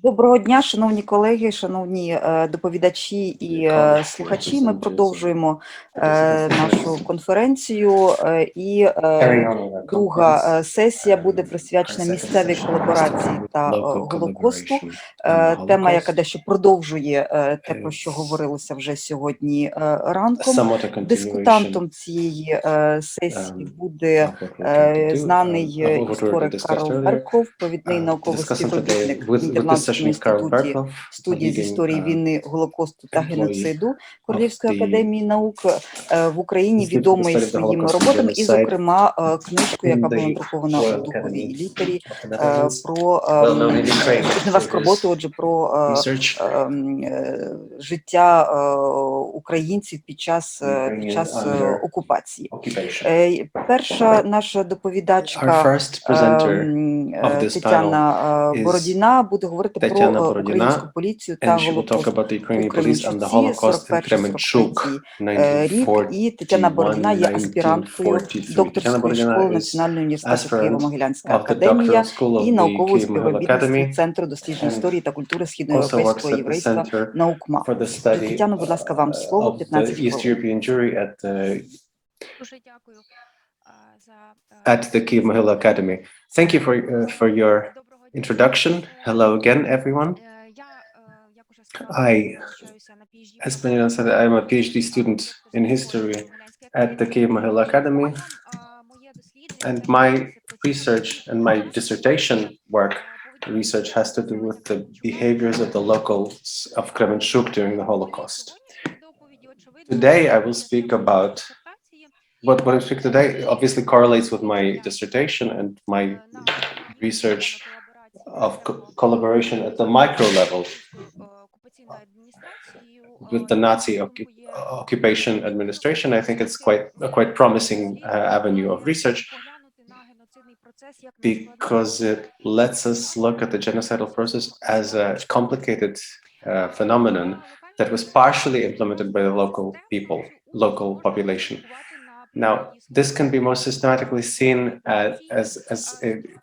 Доброго дня, шановні колеги, шановні доповідачі і слухачі. Ми продовжуємо нашу конференцію, і друга сесія буде присвячена місцевій колаборації та Голокосту. Тема, яка дещо продовжує те, про що говорилося вже сьогодні ранком. Дискутантом цієї сесії буде знаний історик Карл Берков, провідний науковий співробітник в Нідерландському інституті студії з історії війни, Голокосту та геноциду Королівської академії наук, в Україні відомий своїми роботами, і, зокрема, книжкою, яка була надрукована у Духовій літері, про роботу, отже, про життя українців під час окупації. Перша наша доповідачка Тетяна Бородіна буде говорити про українську поліцію та Голокост у Кременчуці 41-43 рік. І Тетяна Бородіна є аспіранткою докторської школи Національного університету Києво-Могилянська академія і науковою співробітницею Центру досліджень історії та культури східноєвропейського єврейства НАУКМА. Тетяно, будь ласка, вам слово, 15 хвилин. Дуже дякую at the Kyiv-Mohyla Academy. Thank you for your introduction. Hello again, everyone. As Benjamin said, I'm a PhD student in history at the Kyiv-Mohyla Academy, and my research and my dissertation research has to do with the behaviors of the locals of Kremenchuk during the Holocaust. Today, I will speak about what I speak today obviously correlates with my dissertation and my research of collaboration at the micro level with the Nazi occupation administration. I think it's a quite promising avenue of research because it lets us look at the genocidal process as a complicated phenomenon that was partially implemented by the local population. Now, this can be most systematically seen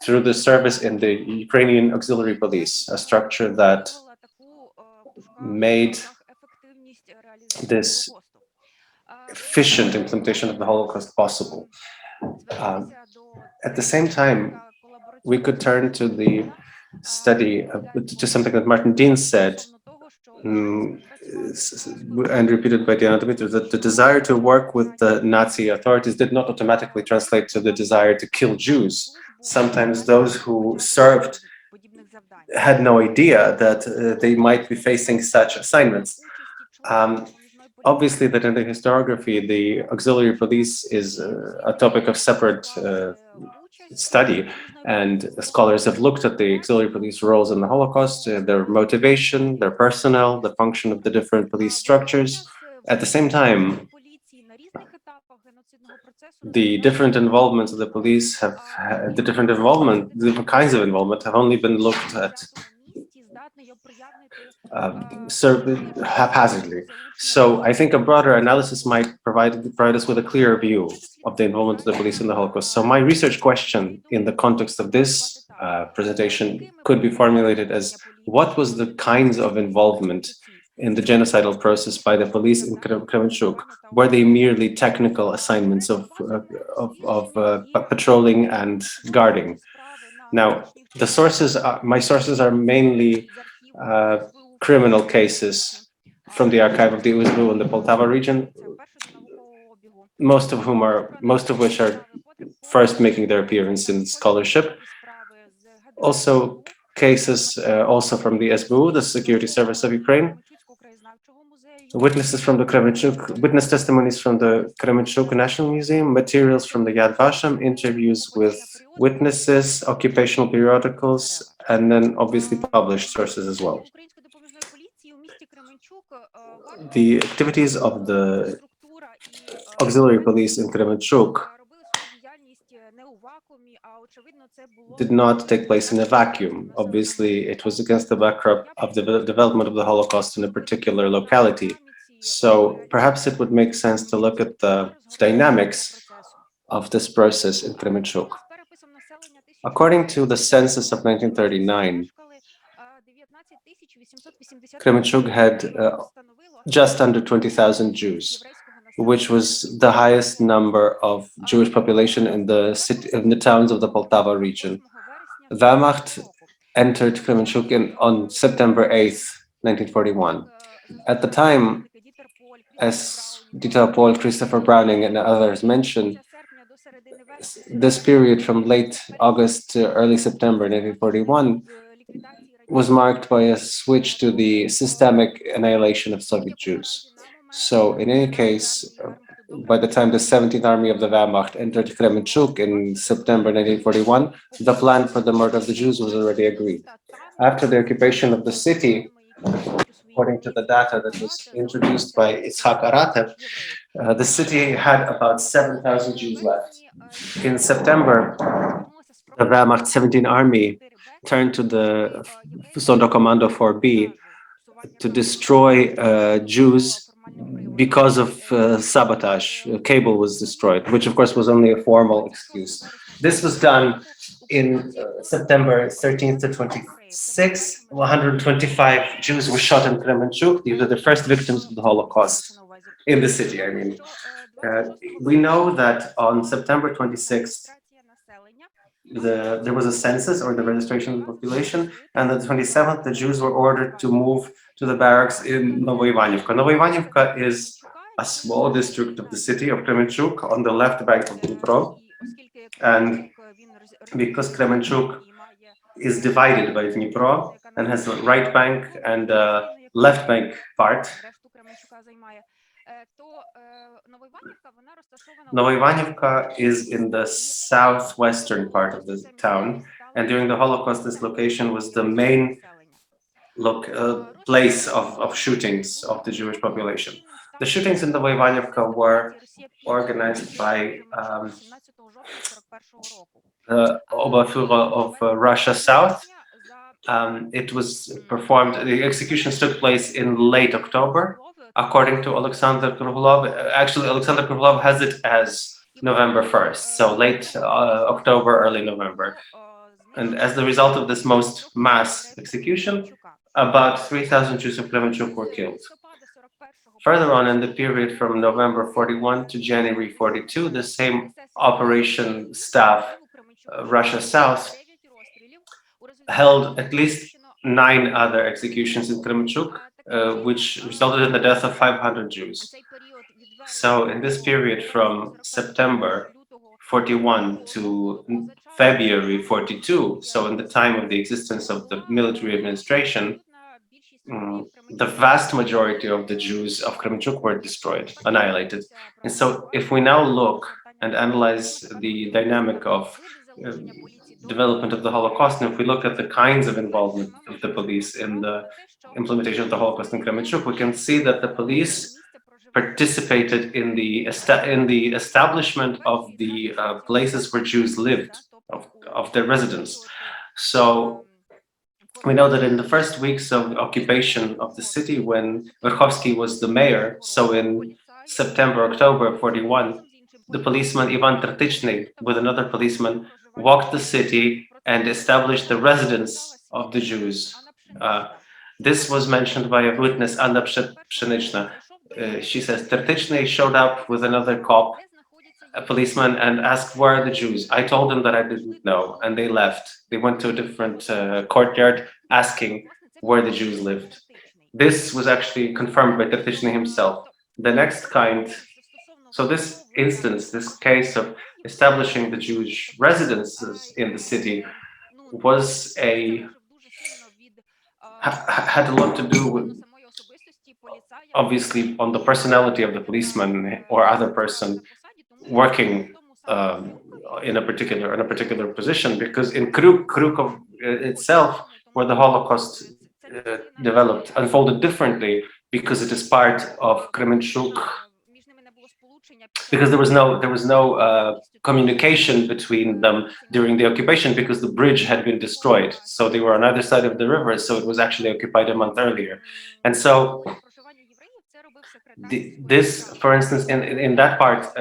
through the service in the Ukrainian Auxiliary Police, a structure that made this efficient implementation of the Holocaust possible. At the same time, we could turn to the study to something that Martin Dean said, and repeated by Diana Dimitrov, that the desire to work with the Nazi authorities did not automatically translate to the desire to kill Jews. Sometimes those who served had no idea that they might be facing such assignments. Obviously, that in the historiography, the auxiliary police is a topic of separate study, and scholars have looked at the auxiliary police roles in the Holocaust, their motivation, their personnel, the function of the different police structures. At the same time, the different involvements of the police the different kinds of involvement have only been looked at haphazardly. So I think a broader analysis might provide us with a clearer view of the involvement of the police in the Holocaust. So my research question in the context of this presentation could be formulated as: what was the kinds of involvement in the genocidal process by the police in Kremenchuk? Were they merely technical assignments of patrolling and guarding? Now, my sources are mainly criminal cases from the archive of the USBU in the Poltava region, most of which are first making their appearance in scholarship. Also, cases also from the SBU, the Security Service of Ukraine. Witness testimonies from the Kremenchuk National Museum, materials from the Yad Vashem, interviews with witnesses, occupational periodicals, and then obviously published sources as well. The activities of the auxiliary police in Kremenchuk did not take place in a vacuum. Obviously, it was against the backdrop of the development of the Holocaust in a particular locality. So perhaps it would make sense to look at the dynamics of this process in Kremenchuk. According to the census of 1939, Kremenchuk had just under 20,000 Jews, which was the highest number of Jewish population in the towns of the Poltava region. Wehrmacht entered Kremenchuk on September 8th, 1941. At the time, as Dieter Pohl, Christopher Browning, and others mentioned, this period from late August to early September 1941 was marked by a switch to the systemic annihilation of Soviet Jews. So, in any case, by the time the 17th Army of the Wehrmacht entered Kremenchuk in September 1941, the plan for the murder of the Jews was already agreed. After the occupation of the city, according to the data that was introduced by Itzhak Aratev, the city had about 7,000 Jews left. In September, the Wehrmacht 17th Army turned to the Sonderkommando 4B to destroy Jews because of sabotage. A cable was destroyed, which of course was only a formal excuse. This was done in September 13th to 26th. 125 Jews were shot in Kremenchuk. These were the first victims of the Holocaust in the city, I mean. We know that on September 26th, there was a census or the registration of the population, and on the 27th, the Jews were ordered to move to the barracks in Novoivanivka. Novoivanivka is a small district of the city of Kremenchuk on the left bank of Dnipro, and because Kremenchuk is divided by Dnipro and has a right bank and a left bank part, Novoivanivka is in the southwestern part of the town, and during the Holocaust, this location was the main place of shootings of the Jewish population. The shootings in Novoivanivka were organized by the Oberführer of Russia South. It was performed, the executions took place in late October. According to Alexander Krugulov, actually Alexander Krugulov has it as November 1st, so late October, early November. And as the result of this most mass execution, about 3,000 Jews of Kremenchuk were killed. Further on in the period from November 41 to January 42, the same operation staff, Russia South, held at least 9 other executions in Kremenchuk, which resulted in the death of 500 Jews. So in this period from September 41 to February 42, so in the time of the existence of the military administration, the vast majority of the Jews of Kremenchuk were destroyed, annihilated. And so if we now look and analyze the dynamic of development of the Holocaust, and if we look at the kinds of involvement of the police in the implementation of the Holocaust in Kremenchuk, we can see that the police participated in the establishment of the places where Jews lived, of their residence. So we know that in the first weeks of occupation of the city, when Verkhovsky was the mayor, so in September, October 41, the policeman Ivan Tertichny, with another policeman, walked the city and established the residence of the Jews. This was mentioned by a witness, Anna Pshenichna. She says, Tertichny showed up with another cop, a policeman, and asked, where are the Jews? I told them that I didn't know, and they left. They went to a different courtyard asking where the Jews lived. This was actually confirmed by Tertichny himself. The next kind, so this instance, this case of establishing the Jewish residences in the city was had a lot to do with, obviously, on the personality of the policeman or other person working in a particular position, because in Krukov itself, where the Holocaust unfolded differently, because it is part of Kremenchuk, because there was no communication between them during the occupation, because the bridge had been destroyed. So they were on either side of the river, so it was actually occupied a month earlier. And so this, for instance, in that part,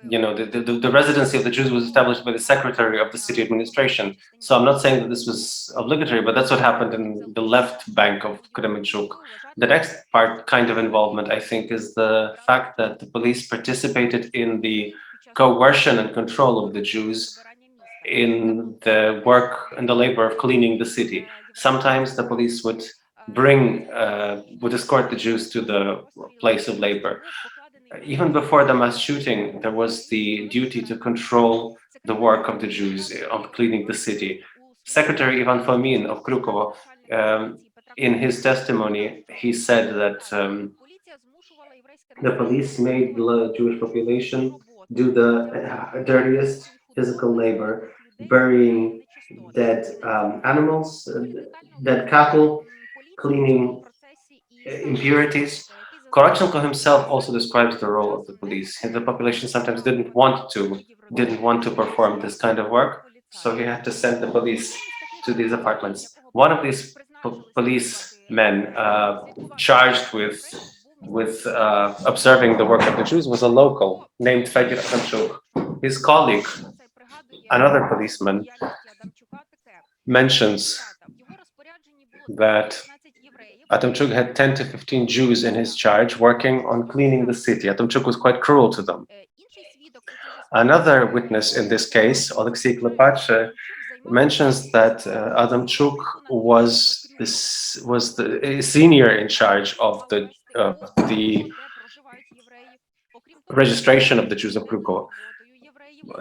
the residency of the Jews was established by the secretary of the city administration. So I'm not saying that this was obligatory, but that's what happened in the left bank of Kremenchuk. The next part, kind of involvement, I think, is the fact that the police participated in the coercion and control of the Jews in the work and the labor of cleaning the city. Sometimes the police would escort the Jews to the place of labor. Even before the mass shooting, there was the duty to control the work of the Jews on cleaning the city. Secretary Ivan Fomin of Krukovo, in his testimony, he said that the police made the Jewish population do the dirtiest physical labor, burying dead animals, dead cattle, cleaning impurities. Korotchenko himself also describes the role of the police. The population sometimes didn't want to perform this kind of work, so he had to send the police to these apartments. One of these policemen charged with observing the work of the Jews was a local named Fedor Adamchuk. His colleague, another policeman, mentions that Adamchuk had 10 to 15 Jews in his charge working on cleaning the city. Adamchuk was quite cruel to them. Another witness in this case, Alexei Klepach, mentions that Adamchuk was the senior in charge of the registration of the Jews of Krukovo.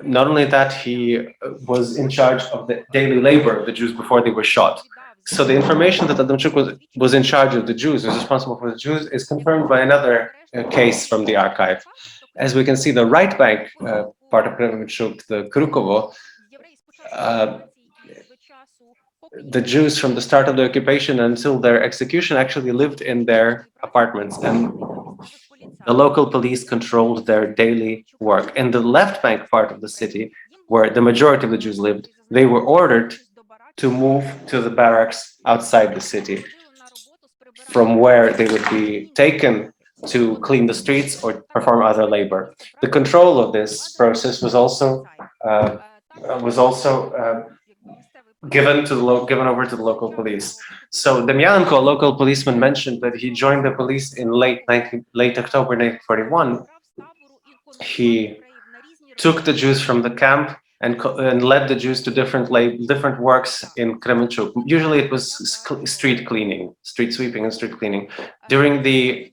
Not only that, he was in charge of the daily labor of the Jews before they were shot. So the information that Adamchuk was in charge of the Jews, was responsible for the Jews, is confirmed by another case from the archive. As we can see, the right bank part of Kremenchuk, the Krukovo, the Jews from the start of the occupation until their execution actually lived in their apartments, and the local police controlled their daily work. In the left bank part of the city, where the majority of the Jews lived, they were ordered to move to the barracks outside the city, from where they would be taken to clean the streets or perform other labor. The control of this process was also given over to the local police. So Demyanenko, a local policeman, mentioned that he joined the police in late October 1941. He took the Jews from the camp and led the Jews to different works in Kremenchuk. Usually it was street cleaning, street sweeping and street cleaning. During the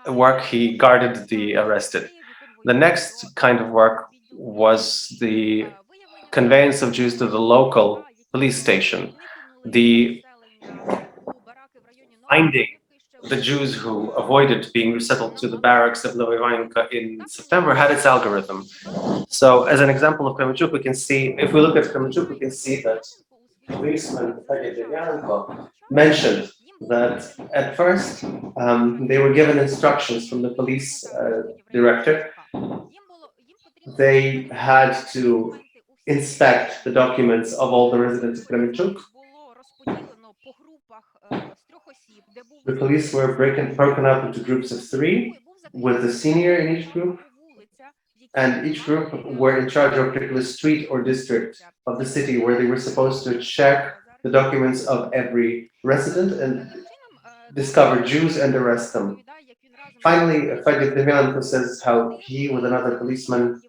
work, he guarded the arrested. The next kind of work was the conveyance of Jews to the local police station. The finding the Jews who avoided being resettled to the barracks of Novoivanka in September had its algorithm. So, as an example of Kremenchuk, we can see, if we look at Kremenchuk, we can see that policeman Babyn mentioned that at first they were given instructions from the police director. They had to inspect the documents of all the residents of Kremenchuk. The police were broken up into groups of 3, with the senior in each group, and each group were in charge of a particular street or district of the city where they were supposed to check the documents of every resident and discover Jews and arrest them. Finally, Fedor Demyanenko says how he, with another policeman,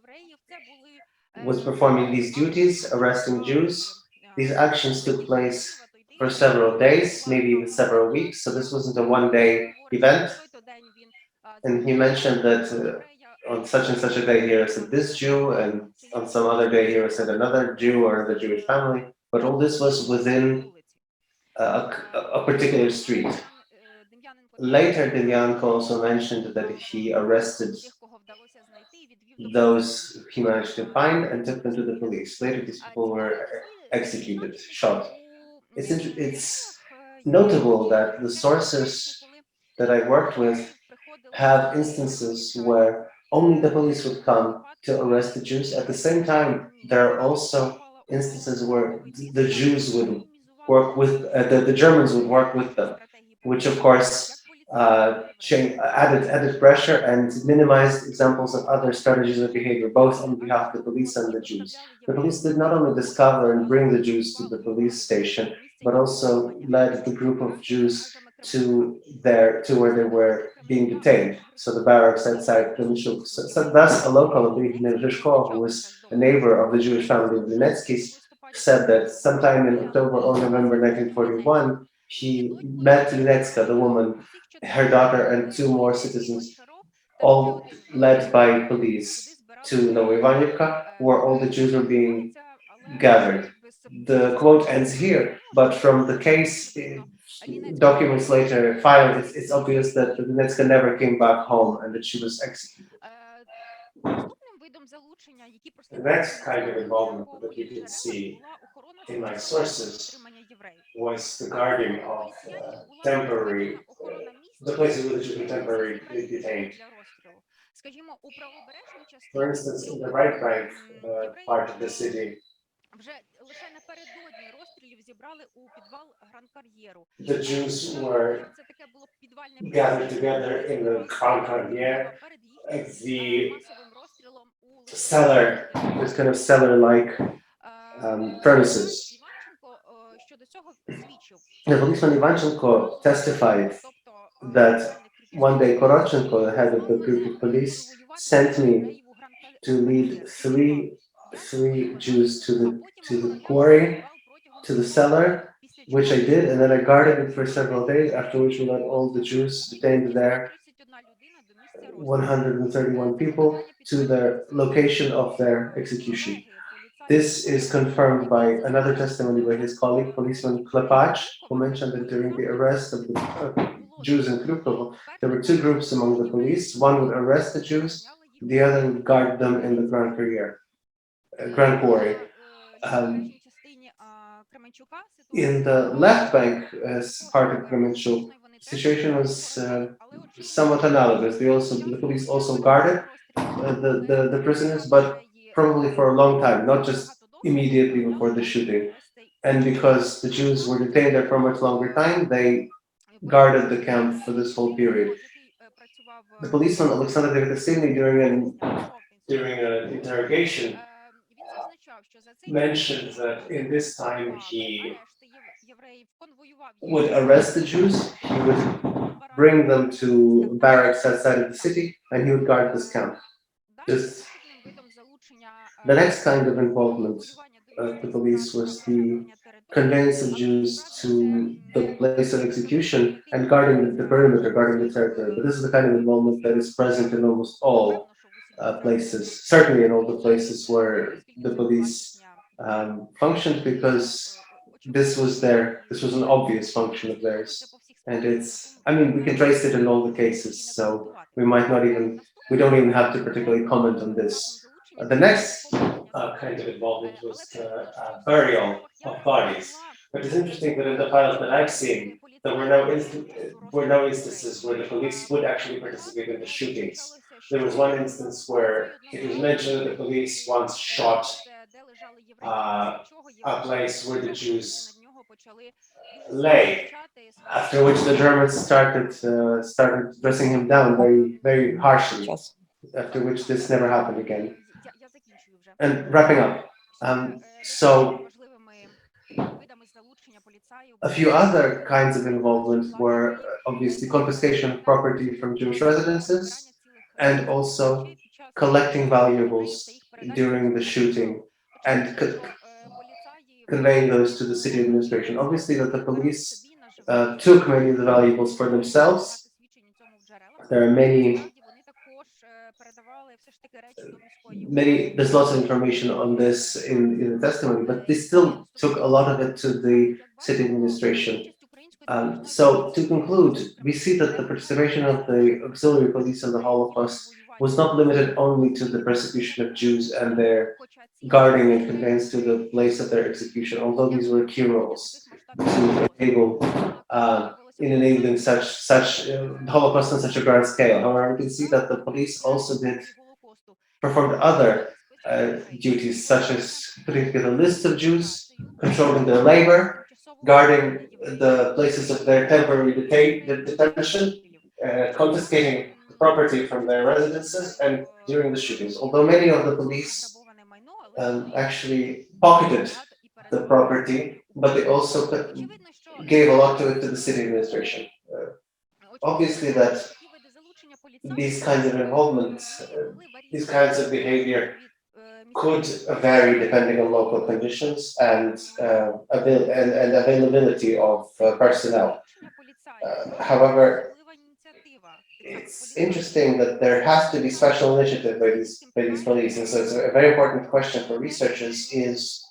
was performing these duties, arresting Jews. These actions took place for several days, maybe even several weeks, so this wasn't a one-day event. And he mentioned that on such and such a day he arrested this Jew, and on some other day he arrested another Jew or the Jewish family, but all this was within a particular street. Later, Demyanenko also mentioned that he arrested those he managed to find and took them to the police. Later, these people were executed, shot. It's notable that the sources that I worked with have instances where only the police would come to arrest the Jews. At the same time, there are also instances where the Jews would work with, the Germans would work with them, which of course added pressure and minimized examples of other strategies of behavior, both on behalf of the police and the Jews. The police did not only discover and bring the Jews to the police station, but also led the group of Jews to where they were being detained. So the barracks outside Klimchuk. So thus, a local of who was a neighbor of the Jewish family of Donetskis, said that sometime in October or November 1941, he met Lunetska, the woman, her daughter, and two more citizens, all led by police, to Novoivanivka, where all the Jews were being gathered. The quote ends here, but from the case documents later filed, it's obvious that Lunetska never came back home and that she was executed. The next kind of involvement that we can see in my sources was the guarding of the places where the Jews were temporarily detained. For instance, in the right bank part of the city, the Jews were gathered together in the Grand Carrière. The cellar, this kind of cellar-like furnaces. The policeman Ivanchenko testified that one day Korotchenko, the head of the group of police, sent me to lead three Jews to the quarry, to the cellar, which I did, and then I guarded it for several days, after which we let all the Jews detained there, 131 people, to the location of their execution. This is confirmed by another testimony by his colleague, policeman Klepach, who mentioned that during the arrest of the Jews in Kryukovo, there were two groups among the police. One would arrest the Jews, the other would guard them in the Grand Quarry. In the left bank, as part of Kremenchuk, the situation was somewhat analogous. The police also guarded the prisoners, but probably for a long time, not just immediately before the shooting. And because the Jews were detained there for a much longer time, they guarded the camp for this whole period. The policeman Alexander Verkasivny, during an interrogation, mentioned that in this time he would arrest the Jews, he would bring them to barracks outside of the city, and he would guard this camp. The next kind of involvement of the police was the conveyance of Jews to the place of execution and guarding the perimeter, guarding the territory. But this is the kind of involvement that is present in almost all places, certainly in all the places where the police functioned, because this was an obvious function of theirs. And we can trace it in all the cases, so we don't even have to particularly comment on this. The next kind of involvement was the burial of bodies. But it's interesting that in the files that I've seen, there were no instances where the police would actually participate in the shootings. There was one instance where it was mentioned that the police once shot a place where the Jews lay, after which the Germans started dressing him down very, very harshly, after which this never happened again. And wrapping up, so a few other kinds of involvement were obviously confiscation of property from Jewish residences, and also collecting valuables during the shooting and conveying those to the city administration. Obviously that the police took many of the valuables for themselves. There are there's lots of information on this in the testimony, but they still took a lot of it to the city administration. So to conclude, we see that the participation of the auxiliary police in the Holocaust was not limited only to the persecution of Jews and their guarding and conveyance to the place of their execution, although these were key roles to enable in enabling such Holocaust on such a grand scale. However, we can see that the police also performed other duties, such as putting together lists of Jews, controlling their labor, guarding the places of their temporary detention, confiscating property from their residences and during the shootings. Although many of the police actually pocketed the property, but they also gave a lot to it to the city administration. Obviously that these kinds of involvement, these kinds of behavior could vary depending on local conditions and availability of personnel. However, it's interesting that there has to be special initiative by these police, and so it's a very important question for researchers is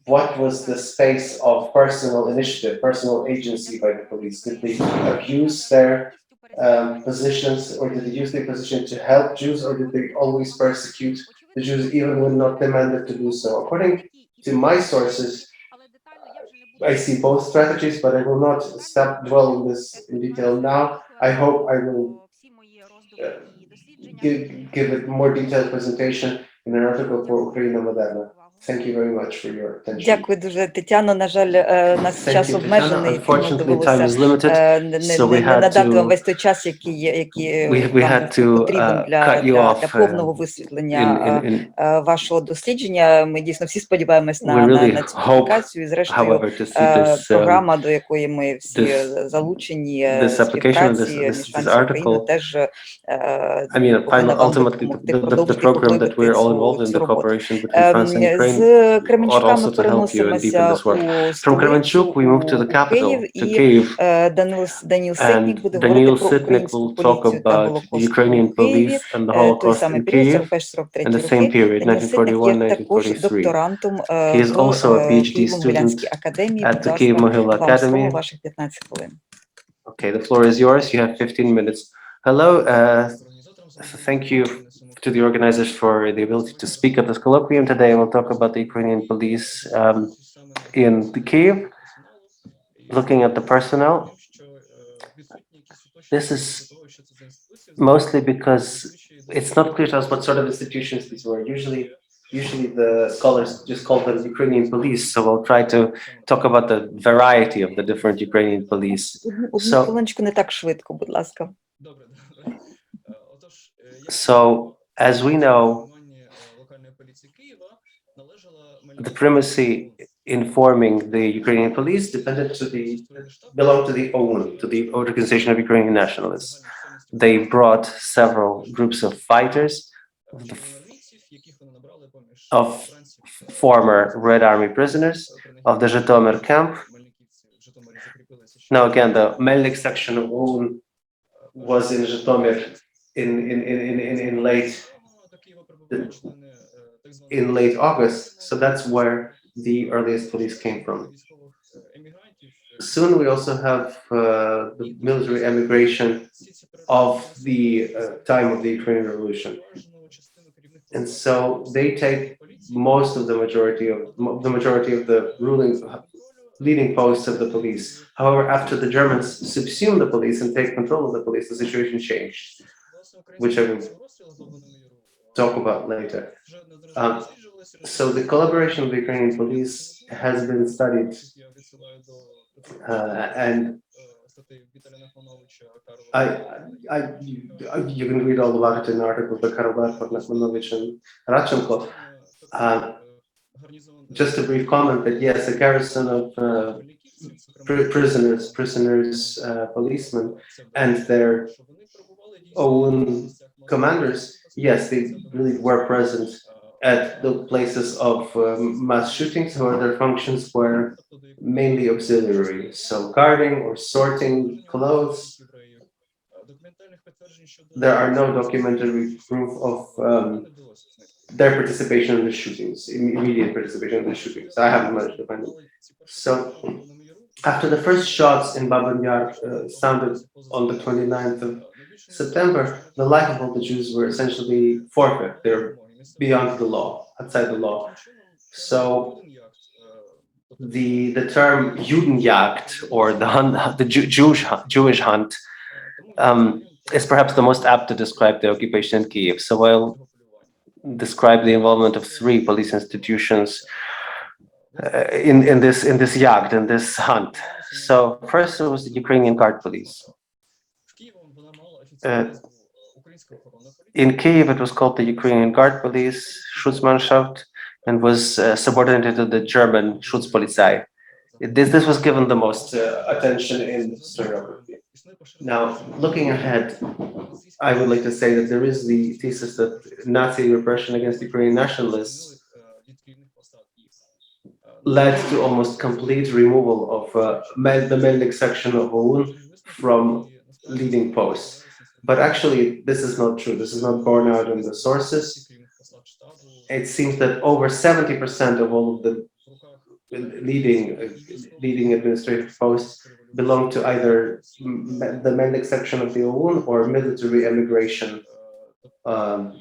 what was the space of personal initiative, personal agency by the police? Did they abuse their positions, or did they use their position to help Jews, or did they always persecute the Jews even when not demanded to do so? According to my sources, I see both strategies, but I will not dwell on this in detail now. I hope I will give a more detailed presentation in an article for Ukraina Moderna. Thank you very much for your attention. Дякую дуже, Тетяно. На жаль, у нас час обмежений, тому довелося не надати вам весь той час, який вам потрібен для повного висвітлення вашого дослідження. Ми дійсно всі сподіваємось на цю публікацію. І зрештою, програма, до якої ми всі залучені, співпраці між Францією і Україною, теж повинна вам допомогти продовжити поглибити цю роботу. З Кременчука ми переносимося у столицю, у Київ, і Даніл Ситник буде говорити про українську поліцію та Голокост у Києві, той самий період, 41-43 роки. Даніл Ситник є також докторантом по Києво-Могилянській академії. Будь ласка, вам слово, ваших 15 хвилин. Okay, the floor is yours. You have 15 minutes. Hello, thank you to the organizers for the ability to speak at this colloquium today. We'll talk about the Ukrainian police in Kyiv, looking at the personnel. This is mostly because it's not clear to us what sort of institutions these were. Usually the scholars just call them Ukrainian police, so we'll try to talk about the variety of the different Ukrainian police. Одну хвилиночку, не так швидко, будь ласка. So, as we know, the primacy in forming the Ukrainian police belonged to the OUN, to the Organization of Ukrainian Nationalists. They brought several groups of fighters of former Red Army prisoners of the Zhytomyr camp. Now again, the Melnik section of OUN was in Zhytomyr in late August, so that's where the earliest police came from. Soon we also have the military emigration of the time of the Ukrainian Revolution, and so they take most of the majority of the leading posts of the police. However, after the Germans subsume the police and take control of the police, the situation changed, which I will talk about later. So the collaboration of the Ukrainian police has been studied, and you can read all about it in articles by Karol Natmanovich and Radchenko. Just a brief comment that yes, a garrison of prisoners, policemen, and their own commanders, yes, they really were present at the places of mass shootings. However, their functions were mainly auxiliary, so guarding or sorting clothes. There are no documentary proof of their participation in the shootings, immediate participation in the shootings. I haven't managed to find them. So after the first shots in Babyn Yar sounded on the 29th of September, the life of all the Jews were essentially forfeit. They're beyond the law, outside the law. So the term Judenjagd, or the Jewish hunt, is perhaps the most apt to describe the occupation in Kyiv. So I'll describe the involvement of 3 police institutions in this jagd, in this hunt. So first it was the Ukrainian Guard Police. In Kyiv, it was called the Ukrainian Guard Police, Schutzmannschaft, and was subordinated to the German Schutzpolizei. This was given the most attention in historiography. Now, looking ahead, I would like to say that there is the thesis that Nazi repression against Ukrainian nationalists led to almost complete removal of the Melnik section of OUN from leading posts. But actually, this is not true. This is not borne out in the sources. It seems that over 70% of all of the leading administrative posts belong to either the Melnik section of the OUN or military emigration of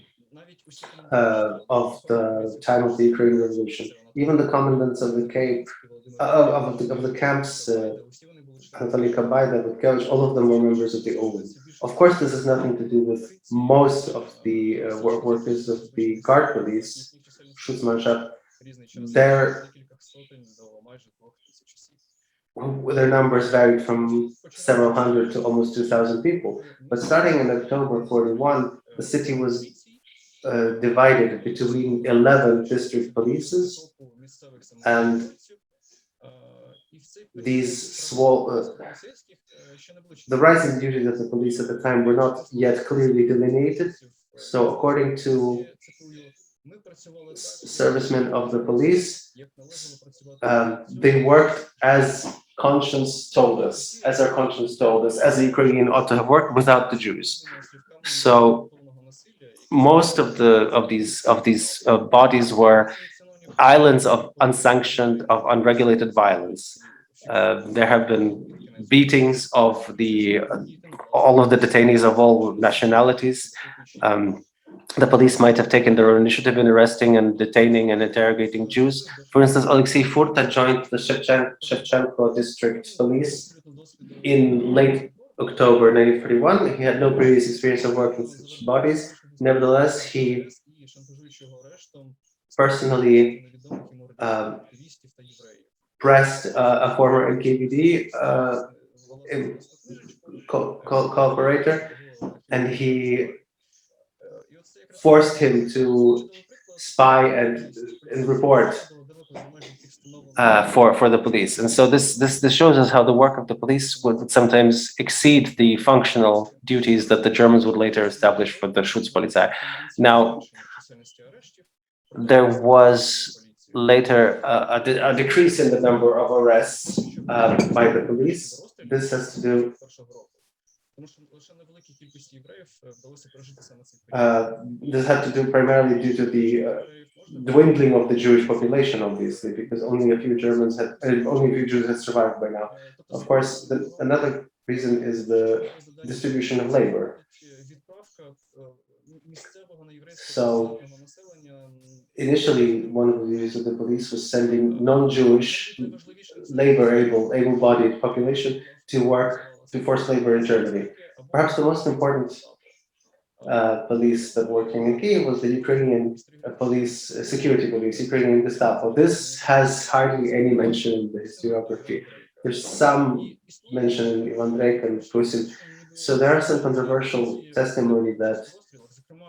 the time of the Ukrainian Revolution. Even the commandants of the Cape, of the camps, Anatoly Kabay, all of them were members of the OUN. Of course, this has nothing to do with most of the workers of the Guard Police, Schutzmannschaft. Their numbers varied from several hundred to almost 2,000 people. But starting in October 41, the city was divided between 11 district polices, and these the rights and duties of the police at the time were not yet clearly delineated. So according to servicemen of the police, they worked as conscience told us, as our conscience told us, as the Ukrainian ought to have worked without the Jews. So most of these bodies were islands of unsanctioned, of unregulated violence. There have been beatings of all of the detainees of all nationalities. The police might have taken their own initiative in arresting and detaining and interrogating Jews. For instance, Alexei Furta joined the Shevchenko district police in late October 1941. He had no previous experience of working with such bodies. Nevertheless, he personally pressed a former NKVD cooperator, and he forced him to spy and report for the police. And so this shows us how the work of the police would sometimes exceed the functional duties that the Germans would later establish for the Schutzpolizei. Now, there was later a decrease in the number of arrests by the police. This has to do this had to do primarily due to the dwindling of the Jewish population, obviously, because only a few Jews had survived by now. Of course, another reason is the distribution of labor. So initially, one of the duties of the police was sending non-Jewish able-bodied population to work to forced labor in Germany. Perhaps the most important police that working in Kyiv was the Ukrainian police, security police, Ukrainian Gestapo. This has hardly any mention in the historiography. There's some mention in Ivan Drake and Pusin. So there are some controversial testimony that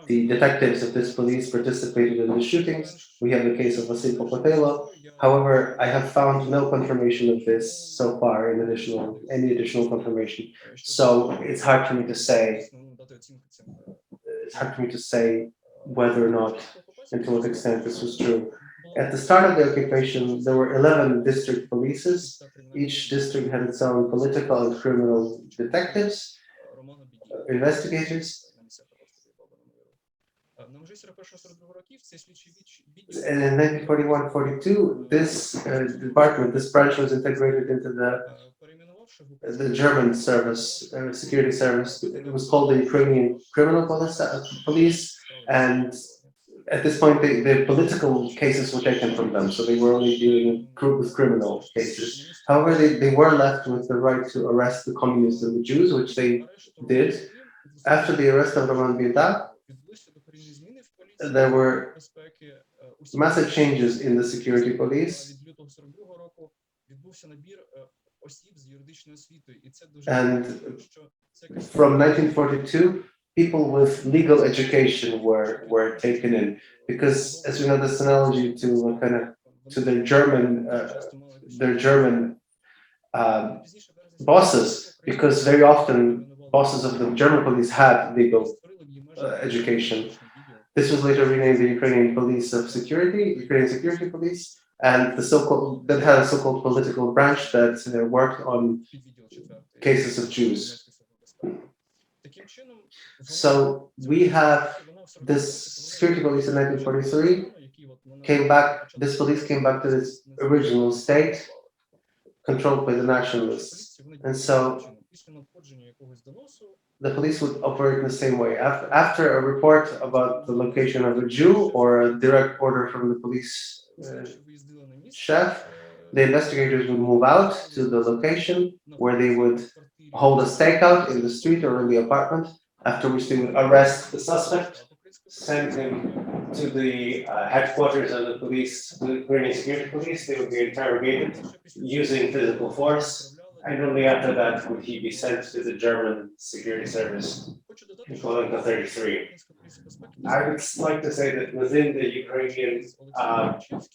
the detectives of this police participated in the shootings. We have the case of Vasil Popotelo. However, I have found no confirmation of this so far in any additional confirmation. So it's hard for me to say whether or not and to what extent this was true. At the start of the occupation, there were 11 district polices. Each district had its own political and criminal detectives, investigators. And in 1941-42, this department, this branch was integrated into the German service, security service. It was called the Ukrainian Criminal Police, and at this point, the political cases were taken from them, so they were only dealing with criminal cases. However, they were left with the right to arrest the communists and the Jews, which they did. After the arrest of Roman Bieda, there were massive changes in the security police. And from 1942, people with legal education were taken in, because, as we know, this analogy to kind of to their German bosses, because very often bosses of the German police had legal education. This was later renamed the Ukrainian Police of Security, Ukrainian Security Police, and the so-called that had a so-called political branch that worked on cases of Jews. So we have this security police in 1943 came back. This police came back to its original state, controlled by the nationalists, and so the police would operate in the same way. After a report about the location of a Jew or a direct order from the police chef, the investigators would move out to the location where they would hold a stakeout in the street or in the apartment, after which they would arrest the suspect, send him to the headquarters of the police, the Ukrainian Security Police. They would be interrogated using physical force, and only after that would he be sent to the German security service in Colloquium 33. I would like to say that within the Ukrainian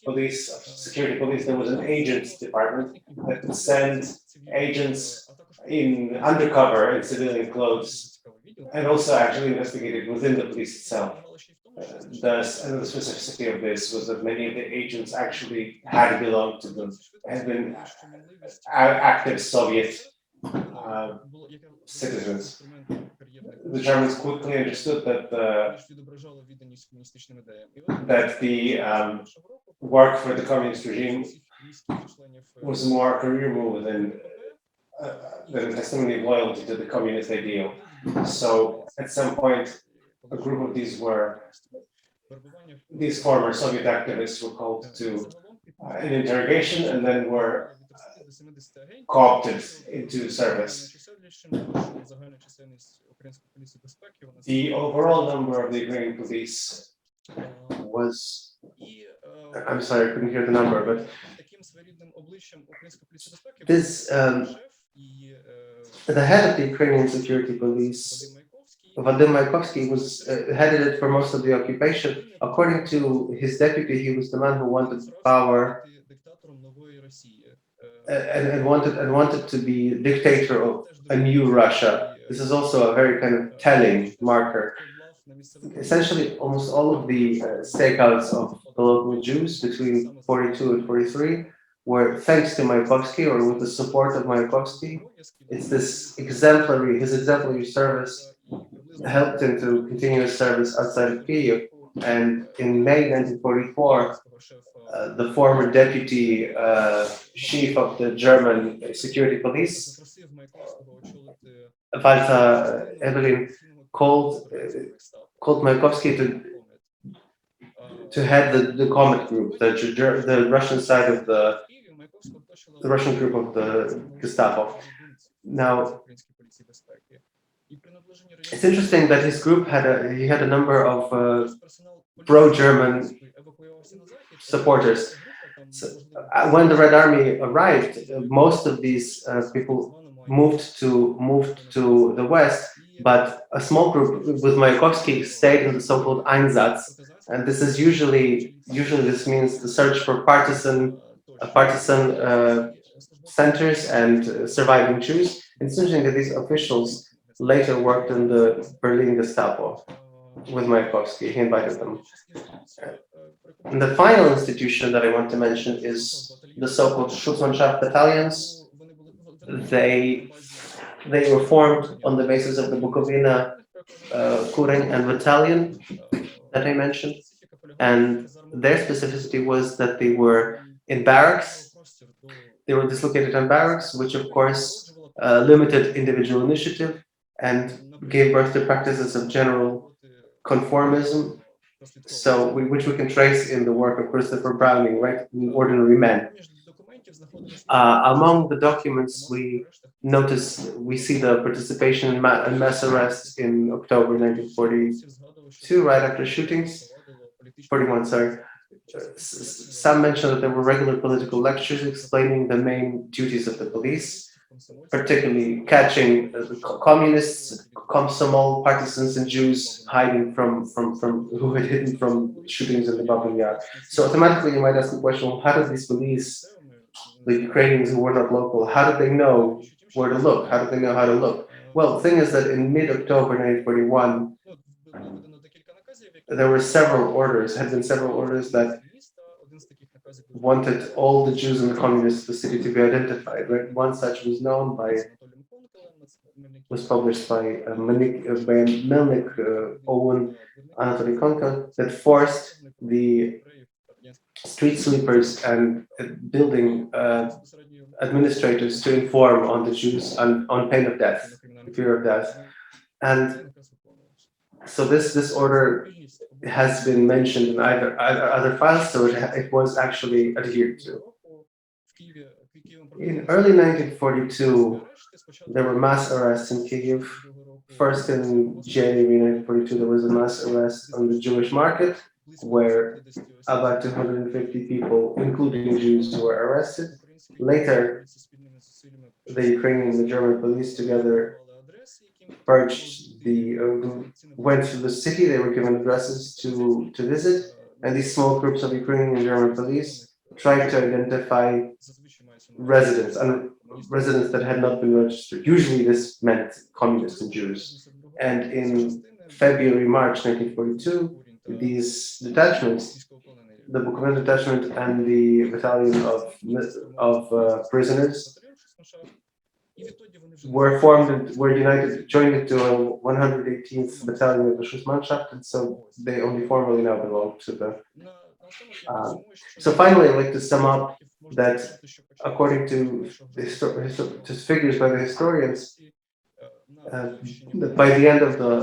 police, security police, there was an agents department that would send agents in undercover in civilian clothes, and also actually investigated within the police itself. The specificity of this was that many of the agents actually had belonged to them, had been active Soviet citizens. The Germans quickly understood that the work for the communist regime was more a career move than a testimony of loyalty to the communist ideal. So at some point, a group of these former Soviet activists were called to an interrogation and then were co-opted into service. The overall number of the Ukrainian police was, I'm sorry, I couldn't hear the number, but this, the head of the Ukrainian security police, Babyn Yar, was headed it for most of the occupation. According to his deputy, he was the man who wanted power and wanted to be dictator of a new Russia. This is also a very kind of telling marker. Essentially, almost all of the stakeouts of the local Jews between 42 and 43 were thanks to Mayakovsky, or with the support of Mayakovsky. It's his exemplary service helped him to continue his service outside of Kyiv. And in May 1944, the former deputy chief of the German security police, Walter Evelyn, called Mayakovsky to head the Comet group, the Russian side of the Russian group of the Gestapo. Now, it's interesting that his group had a number of pro-German supporters. So, when the Red Army arrived, most of these people moved to the west, but a small group with Mayakovsky stayed in the so-called Einsatz, and this is usually this means the search for partisan centers and surviving Jews. It's interesting that these officials later worked in the Berlin Gestapo with Mayakovsky. He invited them. And the final institution that I want to mention is the so-called Shutmanship Battalions. They were formed on the basis of the Bukovina, Kuren, and Battalion that I mentioned. And their specificity was that they were in barracks. They were dislocated in barracks, which of course limited individual initiative and gave birth to practices of general conformism, which we can trace in the work of Christopher Browning, right, in Ordinary Men. Among the documents we see the participation in mass arrests in October 1942, right after shootings, 41, sorry. Some mentioned that there were regular political lectures explaining the main duties of the police, particularly catching communists, Komsomol partisans, and Jews hiding from who had hidden from shootings in the Babyn Yar. So automatically, you might ask the question: well, how did these police, the Ukrainians who were not local, how did they know where to look? How did they know how to look? Well, the thing is that in mid-October 1941, there were several orders, had been several orders that wanted all the Jews in the communist city to be identified. Right? One such was published by Melnik, Owen, Anatoly Konka, that forced the street sweepers and building administrators to inform on the Jews on pain of death, fear of death. And so this order has been mentioned in other files, so it was actually adhered to. In early 1942, there were mass arrests in Kyiv. First, in January 1942, there was a mass arrest on the Jewish market, where about 250 people, including Jews, were arrested. Later, the Ukrainian and the German police together went to the city. They were given addresses to visit, and these small groups of Ukrainian and German police tried to identify residents that had not been registered. Usually this meant communists and Jews. And in February, March 1942, these detachments, the Bukovina detachment and the battalion of prisoners, were united, joined into a 118th battalion of the Shutmanship, and so they only formally now belong to the. So finally, I'd like to sum up that according to figures by the historians, that by the end of the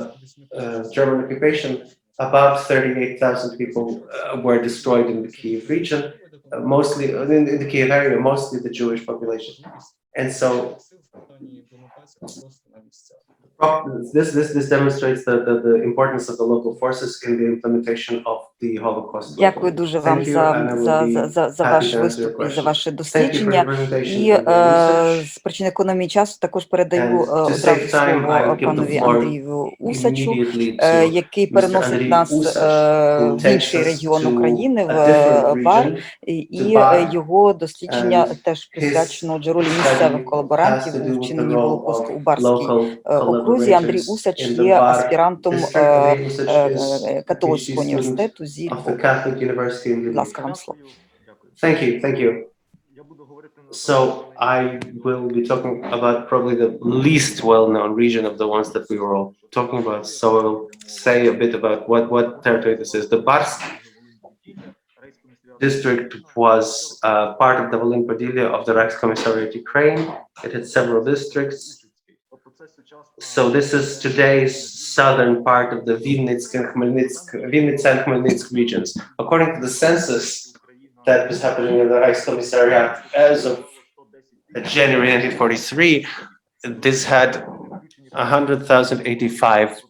German occupation, about 38,000 people were destroyed in the Kyiv region, mostly in the Kyiv area, mostly the Jewish population. And so this demonstrates the importance of the local forces in the implementation of the Holocaust. Дякую дуже вам за ваш виступ і за ваше дослідження. І з причин економії часу також передаю одразу слово панові Андрію Усачу, який переносить нас в інший регіон України, в Бар, і його дослідження теж присвячено ролі місцевих колаборантів у вчиненні Голокосту у Барській окрузі. Андрій Усач є аспірантом католицького університету зі Львова. Будь ласка, вам слово. Thank you. So I will be talking about probably the least well-known region of the ones that we were all talking about. So I will say a bit about what territory this is. The Barsk district was part of the Volyn-Podillia of the Reichskommissariat Ukraine. It had several districts. So this is today's southern part of the Vinnytsia and Khmelnytsk regions. According to the census that was happening in the Reichskommissariat as of January 1943, this had 100,085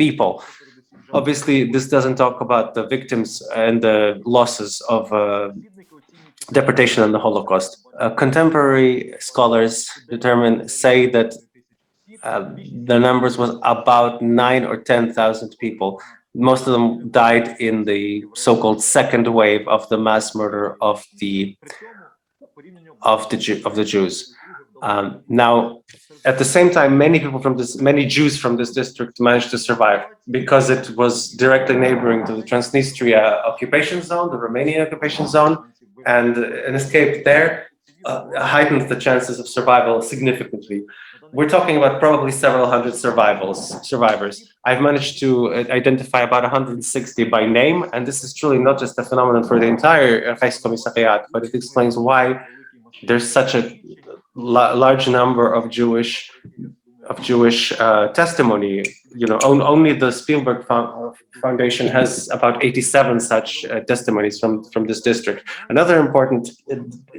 people. Obviously, this doesn't talk about the victims and the losses of deportation and the Holocaust. Contemporary scholars say that the numbers was about 9 or 10,000 people. Most of them died in the so-called second wave of the mass murder of the Jews. Now, at the same time, many Jews from this district managed to survive because it was directly neighboring to the Transnistria occupation zone, the Romanian occupation zone, and an escape there heightened the chances of survival significantly. We're talking about probably several hundred survivors. I've managed to identify about 160 by name, and this is truly not just a phenomenon for the entire Reichskommissariat, but it explains why there's such a large number of Jewish testimony. You know, only the Spielberg Foundation has about 87 such testimonies from this district. Another important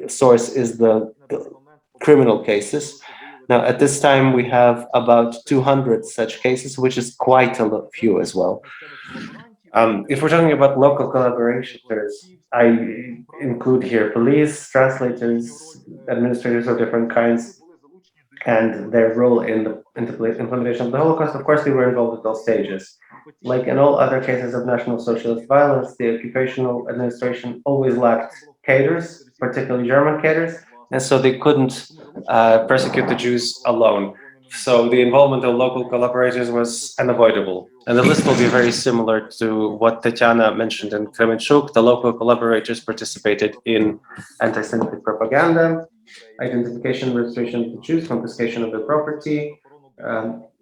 source is the criminal cases. Now, at this time, we have about 200 such cases, which is quite a few as well. If we're talking about local collaborators, I include here police, translators, administrators of different kinds, and their role in the implementation of the Holocaust. Of course, they were involved at all stages. Like in all other cases of National Socialist violence, the occupational administration always lacked cadres, particularly German cadres, and so they couldn't persecute the Jews alone. So the involvement of local collaborators was unavoidable. And the list will be very similar to what Tatiana mentioned in Kremenchuk. The local collaborators participated in anti-Semitic propaganda, identification, registration of the Jews, confiscation of their property,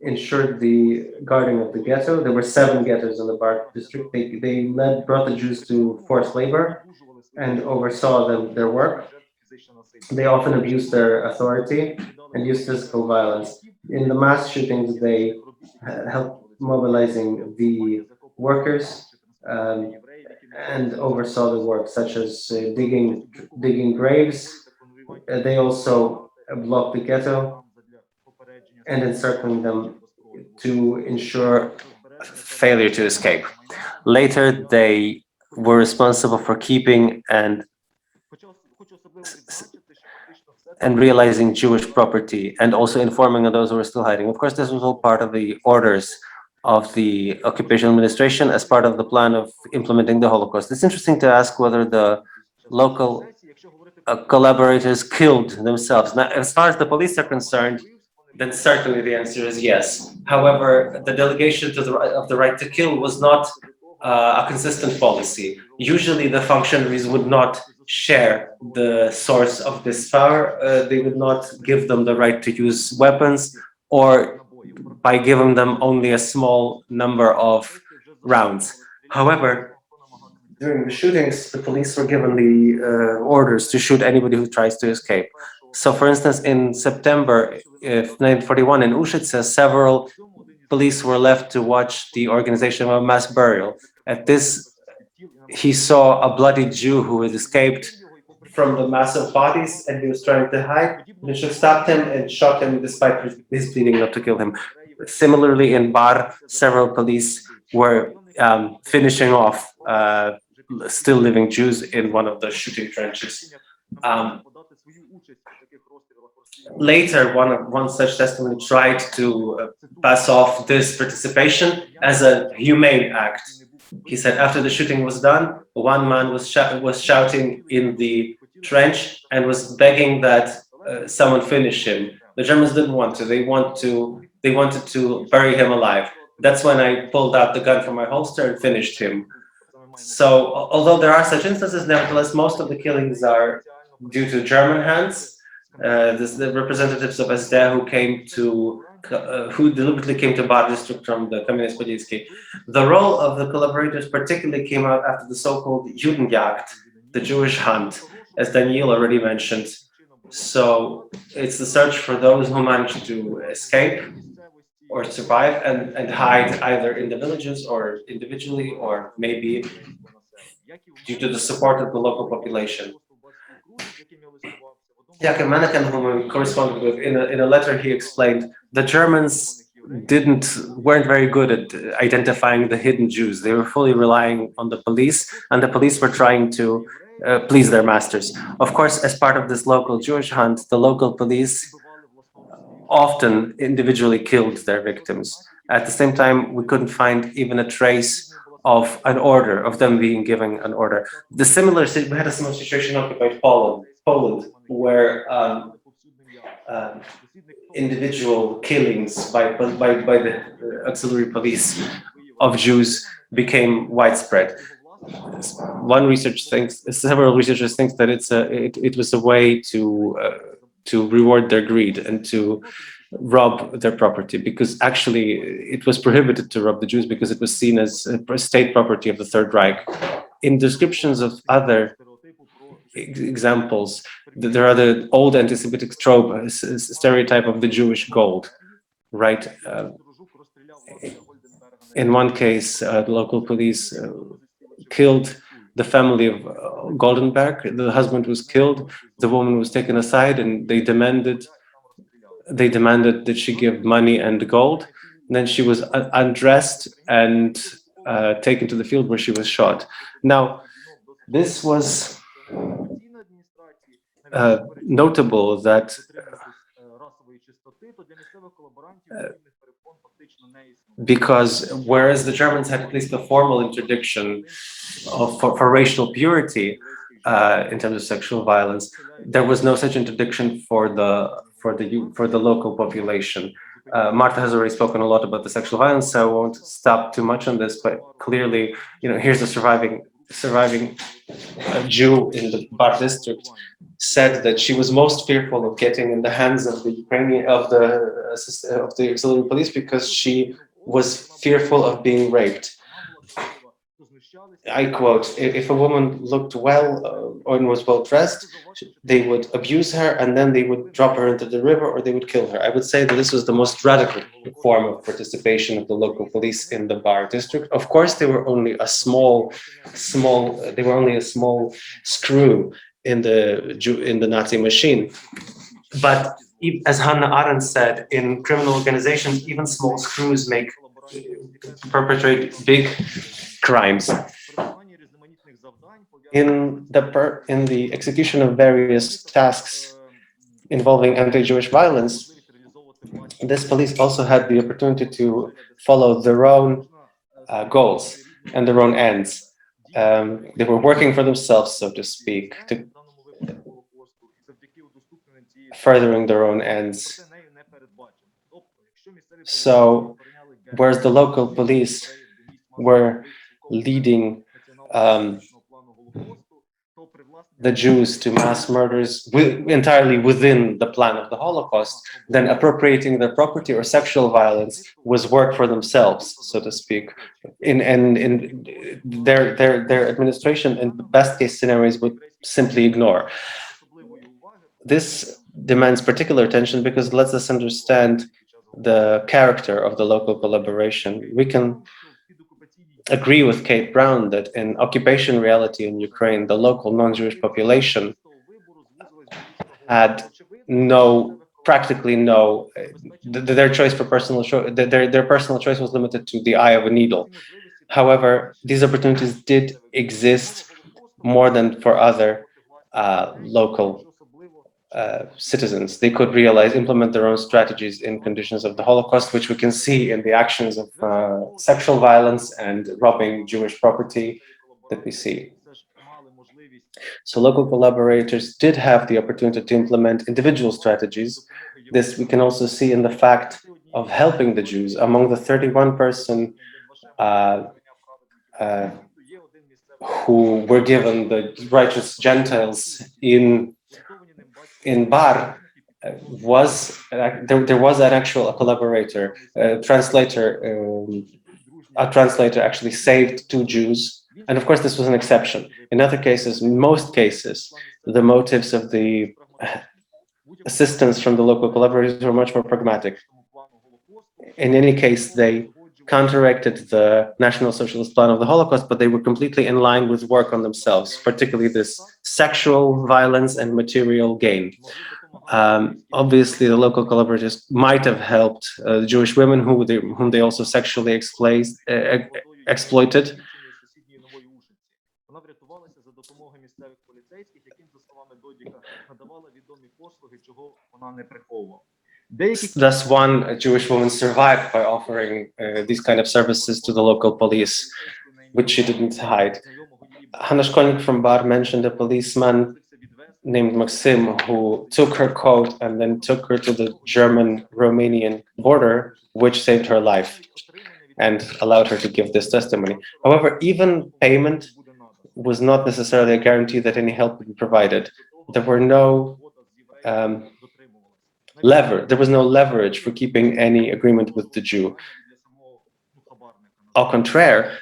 ensured the guarding of the ghetto. There were 7 ghettos in the Bar district. They brought the Jews to forced labor and oversaw their work. They often abused their authority and used physical violence. In the mass shootings, they helped mobilizing the workers and oversaw the work, such as digging graves. They also blocked the ghetto and encircling them to ensure failure to escape. Later, they were responsible for keeping and realizing Jewish property and also informing on those who were still hiding. Of course, this was all part of the orders of the occupation administration as part of the plan of implementing the Holocaust. It's interesting to ask whether the local collaborators killed themselves. Now, as far as the police are concerned, then certainly the answer is yes. However, the delegation of the right to kill was not a consistent policy. Usually the functionaries would not share the source of this power. They would not give them the right to use weapons, or by giving them only a small number of rounds. However, during the shootings, the police were given the orders to shoot anybody who tries to escape. So, for instance, in September 1941 in Ushitsa, several police were left to watch the organization of a mass burial. At this, he saw a bloody Jew who had escaped from the mass of bodies, and he was trying to hide. Bishop stopped him and shot him despite his pleading not to kill him. Similarly, in Bar, several police were finishing off still living Jews in one of the shooting trenches. Later, one such testimony tried to pass off this participation as a humane act. He said after the shooting was done, one man was shouting in the trench and was begging that someone finish him. The Germans didn't want to. They wanted to bury him alive. That's when I pulled out the gun from my holster and finished him. So, although there are such instances, nevertheless, most of the killings are due to German hands. The representatives of SD who deliberately came to Bar district from the Communist Podilsky. The role of the collaborators particularly came out after the so-called Judenjagd, the Jewish hunt, as Daniel already mentioned. So it's the search for those who managed to escape or survive and hide either in the villages or individually, or maybe due to the support of the local population. Jakub Mannequin, whom I corresponded with, in a letter he explained the Germans weren't very good at identifying the hidden Jews. They were fully relying on the police, and the police were trying to please their masters. Of course, as part of this local Jewish hunt, the local police often individually killed their victims. At the same time, we couldn't find even a trace of an order, of them being given an order. We had a similar situation in occupied Poland, where individual killings by the auxiliary police of Jews became widespread. Several researchers think that it was a way to reward their greed and to rob their property, because actually it was prohibited to rob the Jews because it was seen as state property of the Third Reich. In descriptions of other examples, there are the old anti-Semitic trope, stereotype of the Jewish gold, right? In one case, the local police killed the family of Goldenberg. The husband was killed. The woman was taken aside, and they demanded that she give money and gold. And then she was undressed and taken to the field where she was shot. Now, this was notable that because whereas the Germans had at least a formal interdiction for racial purity in terms of sexual violence, there was no such interdiction for the local population. Marta has already spoken a lot about the sexual violence, so I won't stop too much on this. But clearly, here's a surviving Jew in the Bar district said that she was most fearful of getting in the hands of the auxiliary police because she was fearful of being raped. I quote, if a woman looked well and was well dressed, they would abuse her and then they would drop her into the river or they would kill her. I would say that this was the most radical form of participation of the local police in the Bar district. Of course, they were only a small screw in the Nazi machine. But as Hannah Arendt said, in criminal organizations, even small screws perpetrate big crimes. In the execution of various tasks involving anti-Jewish violence, this police also had the opportunity to follow their own goals and their own ends. They were working for themselves, so to speak, furthering their own ends. So, whereas the local police were leading the Jews to mass murders entirely within the plan of the Holocaust, then appropriating their property or sexual violence was work for themselves, so to speak. In their administration, in the best case scenarios, would simply ignore. This demands particular attention because it lets us understand the character of the local collaboration. We can agree with Kate Brown that in occupation reality in Ukraine, the local non-Jewish population had practically no, their choice for personal choice, their personal choice was limited to the eye of a needle. However, these opportunities did exist more than for other local citizens. They could implement their own strategies in conditions of the Holocaust, which we can see in the actions of sexual violence and robbing Jewish property that we see. So local collaborators did have the opportunity to implement individual strategies. This we can also see in the fact of helping the Jews. Among the 31-person who were given the righteous Gentiles in Bar, there was an actual collaborator, a translator actually saved 2 Jews. And of course, this was an exception. In other cases, most cases, the motives of the assistance from the local collaborators were much more pragmatic. In any case, they counteracted the National Socialist plan of the Holocaust, but they were completely in line with work on themselves, particularly this sexual violence and material gain. Obviously, the local collaborators might have helped Jewish women whom they also sexually exploited. Thus, one Jewish woman survived by offering these kind of services to the local police, which she didn't hide. Hanna Szkolnik from Bar mentioned a policeman named Maxim who took her coat and then took her to the German-Romanian border, which saved her life and allowed her to give this testimony. However, even payment was not necessarily a guarantee that any help would be provided. There were no there was no leverage for keeping any agreement with the Jew. Au contraire,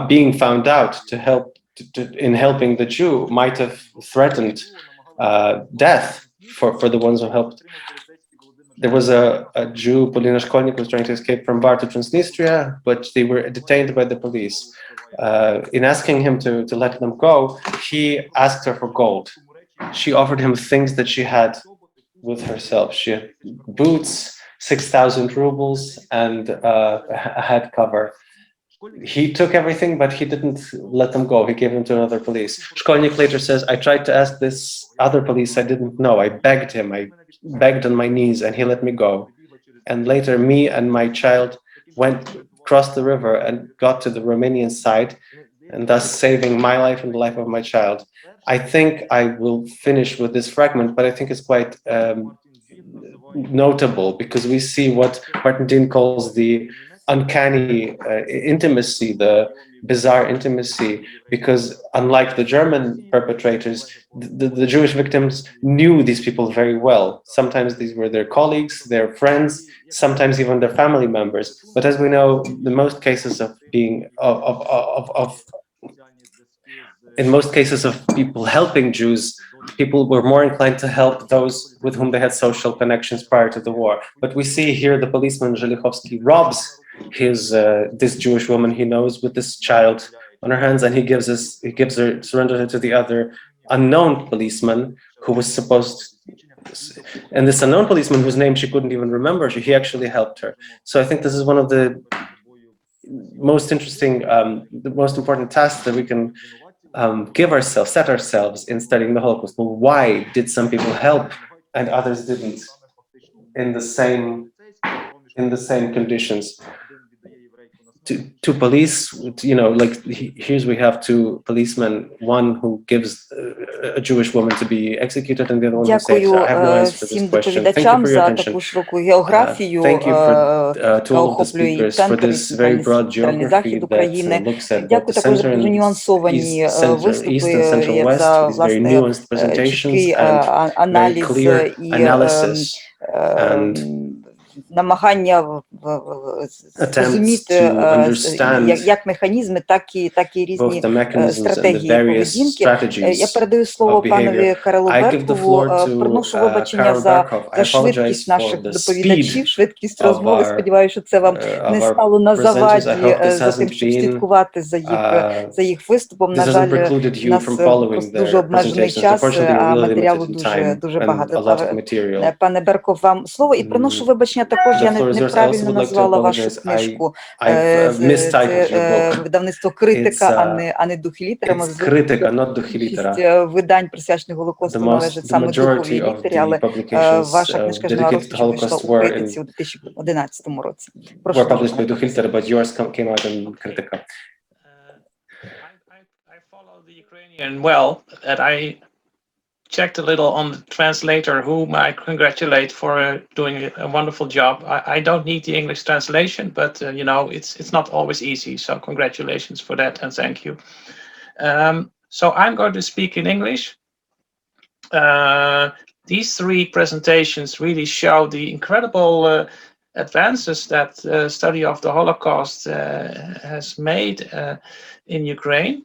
being found out in helping the Jew might have threatened death for the ones who helped. There was a Jew, Polina Szkolnik, was trying to escape from Bar to Transnistria, but they were detained by the police. In asking him to let them go, he asked her for gold. She offered him things that she had with herself. She had boots, 6,000 rubles, and a head cover. he took everything, but he didn't let them go. He gave them to another police. Shkolnik later says, I tried to ask this other police I didn't know. I begged him. I begged on my knees, and he let me go. And later, me and my child crossed the river and got to the Romanian side, and thus saving my life and the life of my child. I think I will finish with this fragment, but I think it's quite notable because we see what Martin Dean calls the uncanny intimacy, the bizarre intimacy, because unlike the German perpetrators, the Jewish victims knew these people very well. Sometimes these were their colleagues, their friends, sometimes even their family members. But as we know, the most cases of being in most cases of people helping Jews, people were more inclined to help those with whom they had social connections prior to the war. But we see here the policeman Zhelichovsky robs this Jewish woman he knows with this child on her hands, and he surrenders her to the other unknown policeman who was supposed. And this unknown policeman, whose name she couldn't even remember, he actually helped her. So I think this is one of the most interesting, the most important tasks that we can set ourselves in studying the Holocaust. Well, why did some people help and others didn't in the same conditions? To police, like here's we have two policemen, one who gives a Jewish woman to be executed and the other one who saves her. I have no answer for this question. Thank you for your attention. Thank you to all of the speakers for this very broad geography that looks at both the center and east and central west, these very nuanced presentations and very clear analysis and намагання зрозуміти як механізми, так і різні стратегії поведінки. Я передаю слово панові Карелу Беркову. Приношу вибачення за швидкість наших доповідачів, швидкість розмови. Сподіваюся, що це вам не стало на заваді за тим, щоб слідкувати за їх виступом. На жаль, у нас просто дуже обмежений час, а матеріалу дуже багато. Пане Берков, вам слово. І приношу вибачення також, я неправильно назвала вашу книжку. Це видавництво «Критика», а не «Духи літера». Більшість видань, присвячених Голокосту, належать саме духовій літері, але ваша книжка ж вийшла у «Критиці» у 2011 році. Прошу. I follow the Ukrainian well, and I checked a little on the translator, whom I congratulate for doing a wonderful job. I don't need the English translation, but it's not always easy. So congratulations for that, and thank you. So I'm going to speak in English. These three presentations really show the incredible advances that study of the Holocaust has made in Ukraine.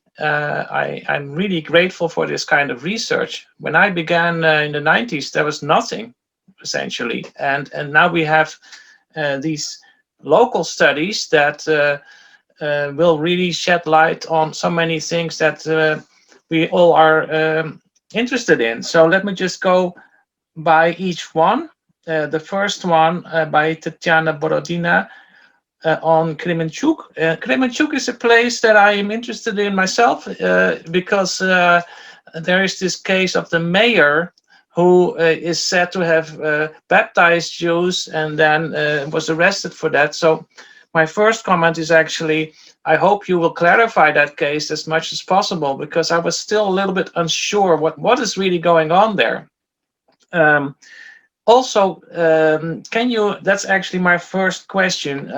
I'm really grateful for this kind of research. When I began in the 90s, there was nothing, essentially. And now we have these local studies that will really shed light on so many things that we all are interested in. So let me just go by each one. The first one by Tatiana Borodina, on Kremenchuk. Kremenchuk is a place that I am interested in myself because there is this case of the mayor who is said to have baptized Jews and then was arrested for that. So my first comment is actually, I hope you will clarify that case as much as possible, because I was still a little bit unsure what is really going on there. Also, that's actually my first question.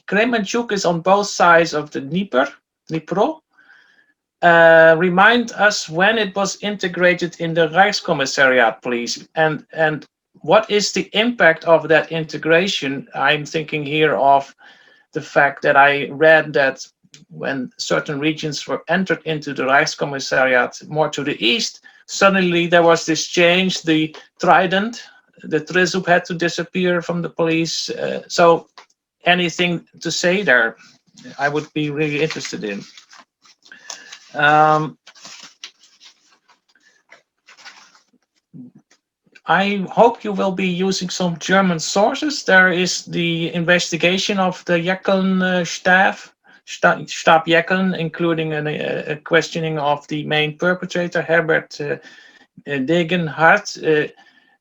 Kremenchuk is on both sides of the Dnipro. Remind us when it was integrated in the Rijkscommissariat, please, and what is the impact of that integration? I'm thinking here of the fact that I read that when certain regions were entered into the Rijkscommissariat more to the east, suddenly there was this change, the Trident, the Trezub had to disappear from the police. So anything to say there, I would be really interested in. I hope you will be using some German sources. There is the investigation of the Jeckeln staff Stabjekken, including a questioning of the main perpetrator, Herbert Degenhardt.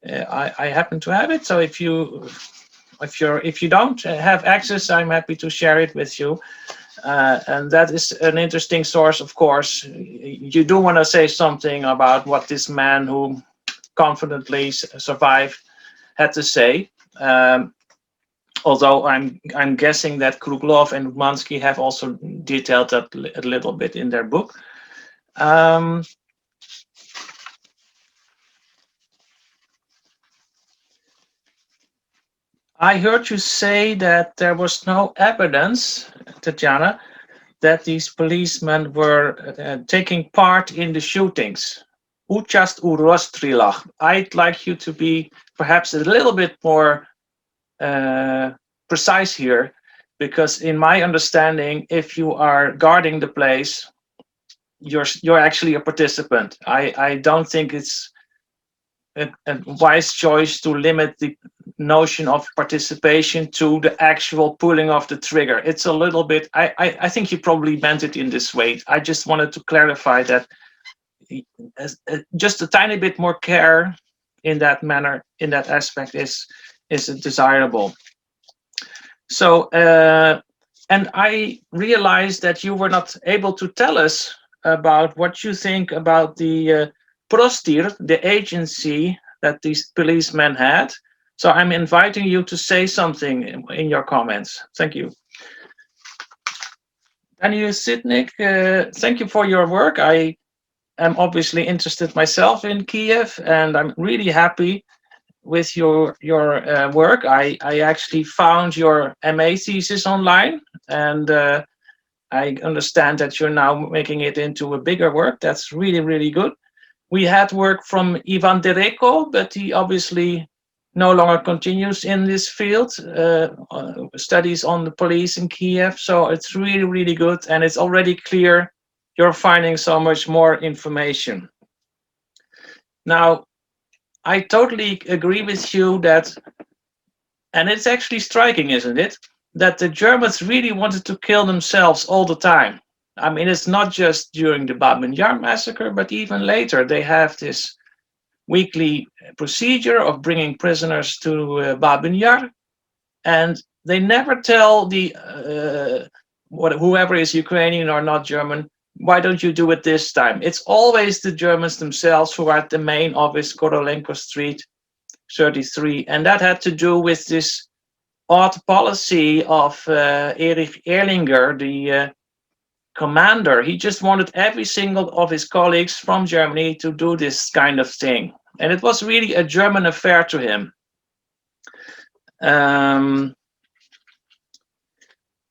I happen to have it, so if you don't have access, I'm happy to share it with you. And that is an interesting source, of course. You do want to say something about what this man who confidently survived had to say. Although I'm guessing that Kruglov and Umansky have also detailed that a little bit in their book. I heard you say that there was no evidence, Tatjana, that these policemen were taking part in the shootings. Účast u rozstřílech. I'd like you to be perhaps a little bit more precise here, because in my understanding, if you are guarding the place, you're actually a participant. I don't think it's a wise choice to limit the notion of participation to the actual pulling of the trigger. It's a little bit, I think you probably meant it in this way. I just wanted to clarify that just a tiny bit more care in that manner, in that aspect is desirable. So, and I realized that you were not able to tell us about what you think about the Prostir, the agency that these policemen had. So I'm inviting you to say something in your comments. Thank you. Daniel Sitnik, thank you for your work. I am obviously interested myself in Kiev, and I'm really happy with your work. I actually found your MA thesis online, and I understand that you're now making it into a bigger work. That's really, really good. We had work from Ivan Dereko, but he obviously no longer continues in this field, studies on the police in Kiev. So it's really, really good. And it's already clear you're finding so much more information. Now, I totally agree with you that, and it's actually striking, isn't it, that the Germans really wanted to kill themselves all the time. I mean, it's not just during the Babyn Yar massacre, but even later they have this weekly procedure of bringing prisoners to Babyn Yar, and they never tell the whoever is Ukrainian or not German, why don't you do it this time? It's always the Germans themselves who are at the main office, Korolenko Street 33, and that had to do with this odd policy of Erich Erlinger, the commander. He just wanted every single of his colleagues from Germany to do this kind of thing. And it was really a German affair to him.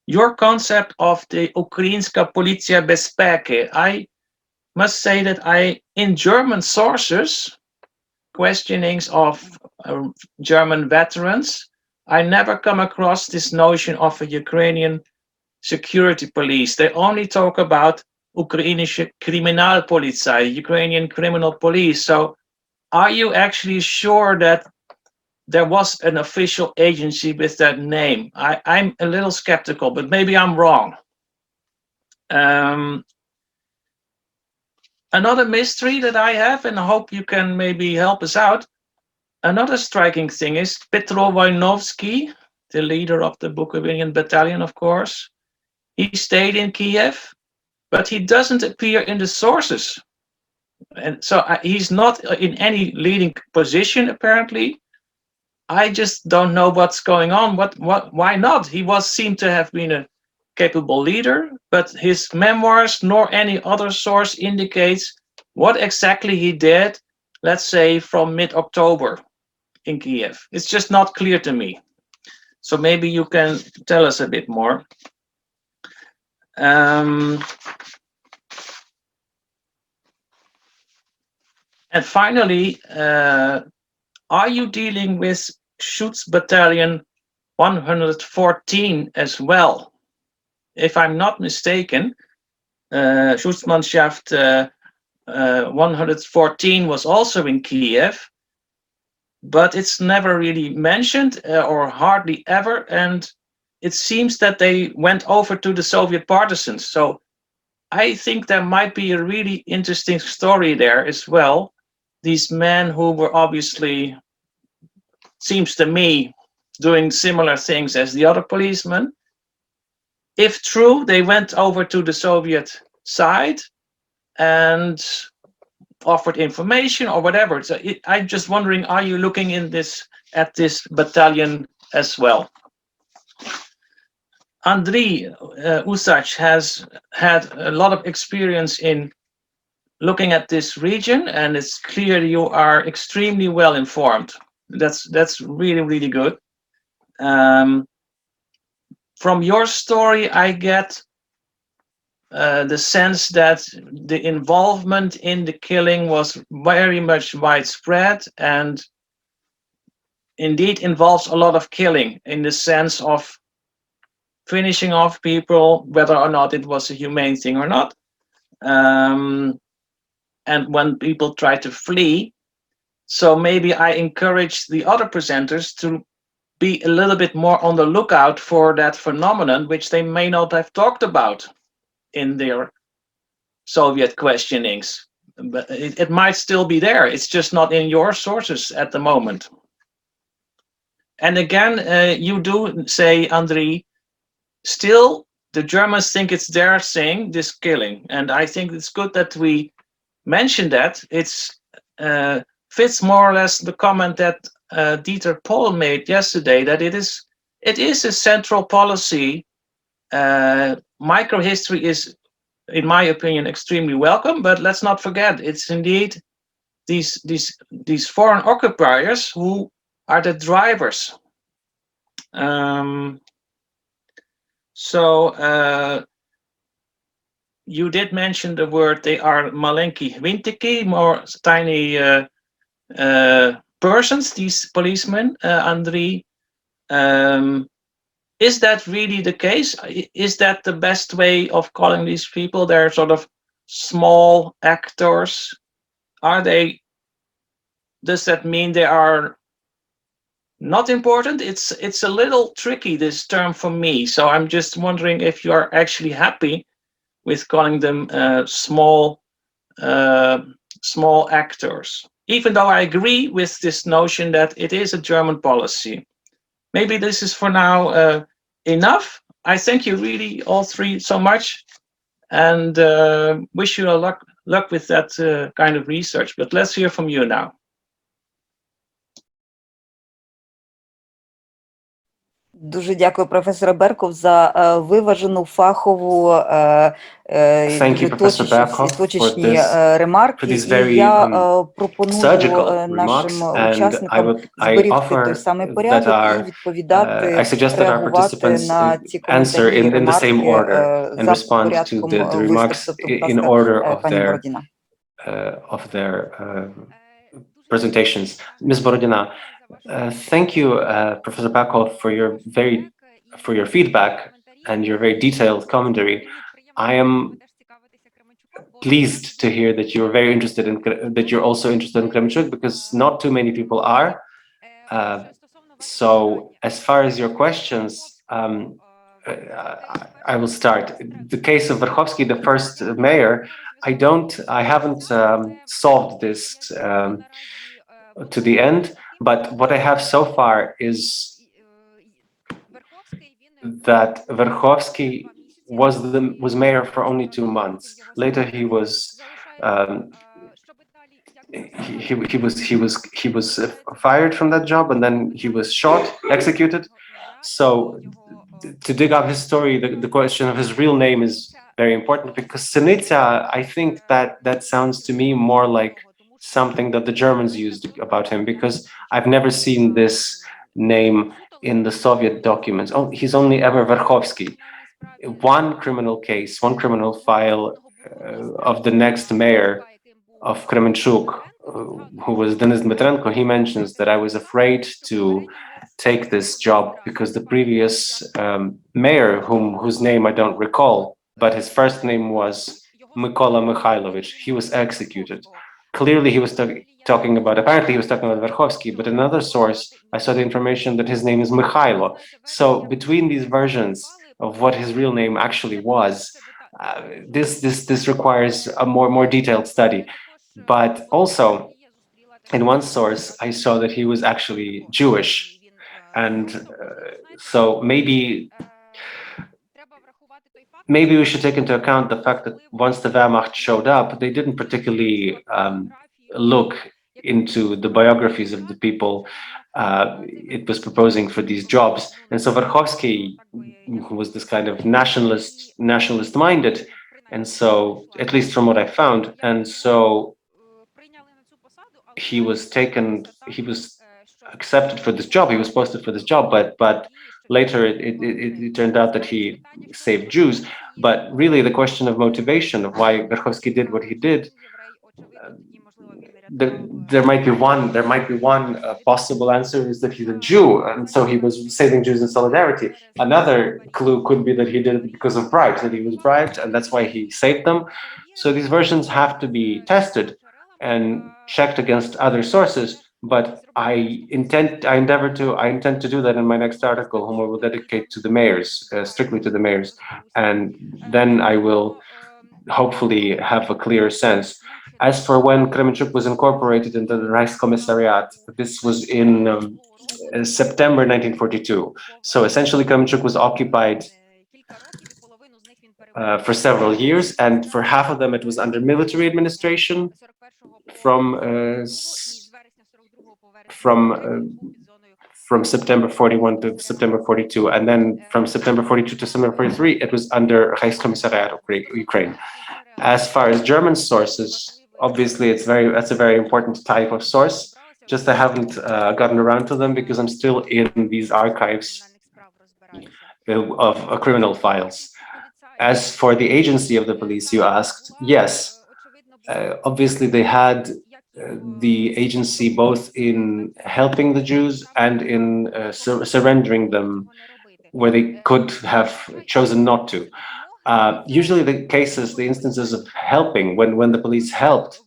Your concept of the Ukrainska Policja Bezpeki, I must say that in German sources, questionings of German veterans, I never come across this notion of a Ukrainian security police. They only talk about Ukrainische Kriminalpolizei, Ukrainian criminal police. So are you actually sure that there was an official agency with that name? I'm a little skeptical, but maybe I'm wrong. Another mystery that I have, and I hope you can maybe help us out, another striking thing is Petro Wojnowski, the leader of the Ukrainian battalion, of course. He stayed in Kiev, but he doesn't appear in the sources. And so he's not in any leading position, apparently. I just don't know what's going on. Why not? He seemed to have been a capable leader, but his memoirs nor any other source indicates what exactly he did, let's say from mid-October in Kiev. It's just not clear to me. So maybe you can tell us a bit more. And finally, are you dealing with Schutz Battalion 114 as well? If I'm not mistaken, Shutmanship 114 was also in Kiev, but it's never really mentioned or hardly ever. And it seems that they went over to the Soviet partisans. So I think there might be a really interesting story there as well. These men who were obviously, seems to me, doing similar things as the other policemen. If true, they went over to the Soviet side and offered information or whatever. So I'm just wondering, are you looking at this battalion as well? Andriy Usach has had a lot of experience in looking at this region, and it's clear you are extremely well informed. That's really, really good. From your story, I get the sense that the involvement in the killing was very much widespread and indeed involves a lot of killing in the sense of finishing off people, whether or not it was a humane thing or not. And when people try to flee, so maybe I encourage the other presenters to be a little bit more on the lookout for that phenomenon, which they may not have talked about in their Soviet questionings. But it might still be there. It's just not in your sources at the moment. And again, you do say, Andriy, still the Germans think it's their thing, this killing. And I think it's good that we mention that. It's fits more or less the comment that Dieter Pohl made yesterday, that it is a central policy. Microhistory is, in my opinion, extremely welcome, but let's not forget, it's indeed these foreign occupiers who are the drivers. You did mention the word, they are malenki hvintiki, more tiny persons, these policemen, Andriy. Is that really the case? Is that the best way of calling these people? They're sort of small actors. Does that mean they are not important? It's a little tricky, this term, for me. So I'm just wondering if you are actually happy with calling them small actors, even though I agree with this notion that it is a German policy. Maybe this is for now enough. I thank you really, all three, so much, and wish you a luck with that kind of research. But let's hear from you now. Дуже дякую, професоре Берков, за виважену фахову точечні ремарки. І я пропоную нашим учасникам зберегти той самий порядок і відповідати, реагувати на ці коментарі і ремарки за порядком виступу. Будь ласка, пані Бородіна. Of their presentations. Ms. Borodina, thank you, Professor Bakov, for your feedback and your very detailed commentary. I am pleased to hear that you're very interested in that you're also interested in Kremenchuk, because not too many people are. So, as far as your questions, I will start. The case of Verkhovsky, the first mayor, I haven't solved this to the end, but what I have so far is that Verkhovsky was mayor for only 2 months. Later he was fired from that job, and then he was shot, executed. So to dig up his story, the question of his real name is very important, because Syriza, I think that sounds to me more like something that the Germans used about him, because I've never seen this name in the Soviet documents. Oh, he's only ever Verkhovsky. One criminal case, one criminal file of the next mayor of Kremenchuk, who was Denis Dmitrenko, he mentions that I was afraid to take this job because the previous mayor, whose name I don't recall, but his first name was Mykola Mikhailovich, he was executed. clearly he was talking about, apparently he was talking about Verkhovsky, but in another source, I saw the information that his name is Mikhailo. So between these versions of what his real name actually was, this requires a more detailed study. But also, in one source, I saw that he was actually Jewish, and so maybe we should take into account the fact that once the Wehrmacht showed up, they didn't particularly look into the biographies of the people it was proposing for these jobs. And so Verkhovsky was this kind of nationalist-minded, and so, at least from what I found, and so he was accepted for this job. He was posted for this job, but later it turned out that he saved Jews. But really, the question of motivation of why Verkhovsky did what he did, there might be one possible answer is that he's a Jew, and so he was saving Jews in solidarity. Another clue could be that he did it because of bribes, that he was bribed, and that's why he saved them. So these versions have to be tested and checked against other sources. But I intend to do that in my next article, whom I will dedicate to the mayors, strictly to the mayors, and then I will hopefully have a clearer sense. As for when Kremenchuk was incorporated into the Reichskommissariat, this was in September 1942. So essentially, Kremenchuk was occupied for several years, and for half of them it was under military administration from September 41 to September 42, and then from September 42 to September 43, it was under Reichskommissariat of Ukraine. As far as German sources, obviously that's a very important type of source. Just I haven't gotten around to them because I'm still in these archives of criminal files. As for the agency of the police, you asked, yes, obviously they had the agency both in helping the Jews and in surrendering them where they could have chosen not to. Usually the instances of helping, when the police helped,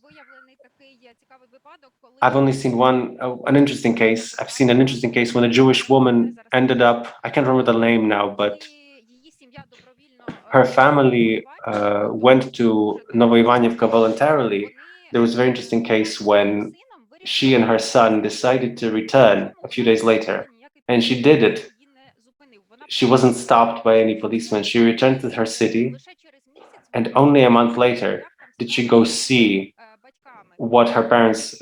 I've only seen an interesting case. I've seen an interesting case when a Jewish woman ended up, I can't remember the name now, but her family went to Novoivanivka voluntarily. There was a very interesting case when she and her son decided to return a few days later, and she did it. She wasn't stopped by any policeman. She returned to her city, and only a month later did she go see what her parents,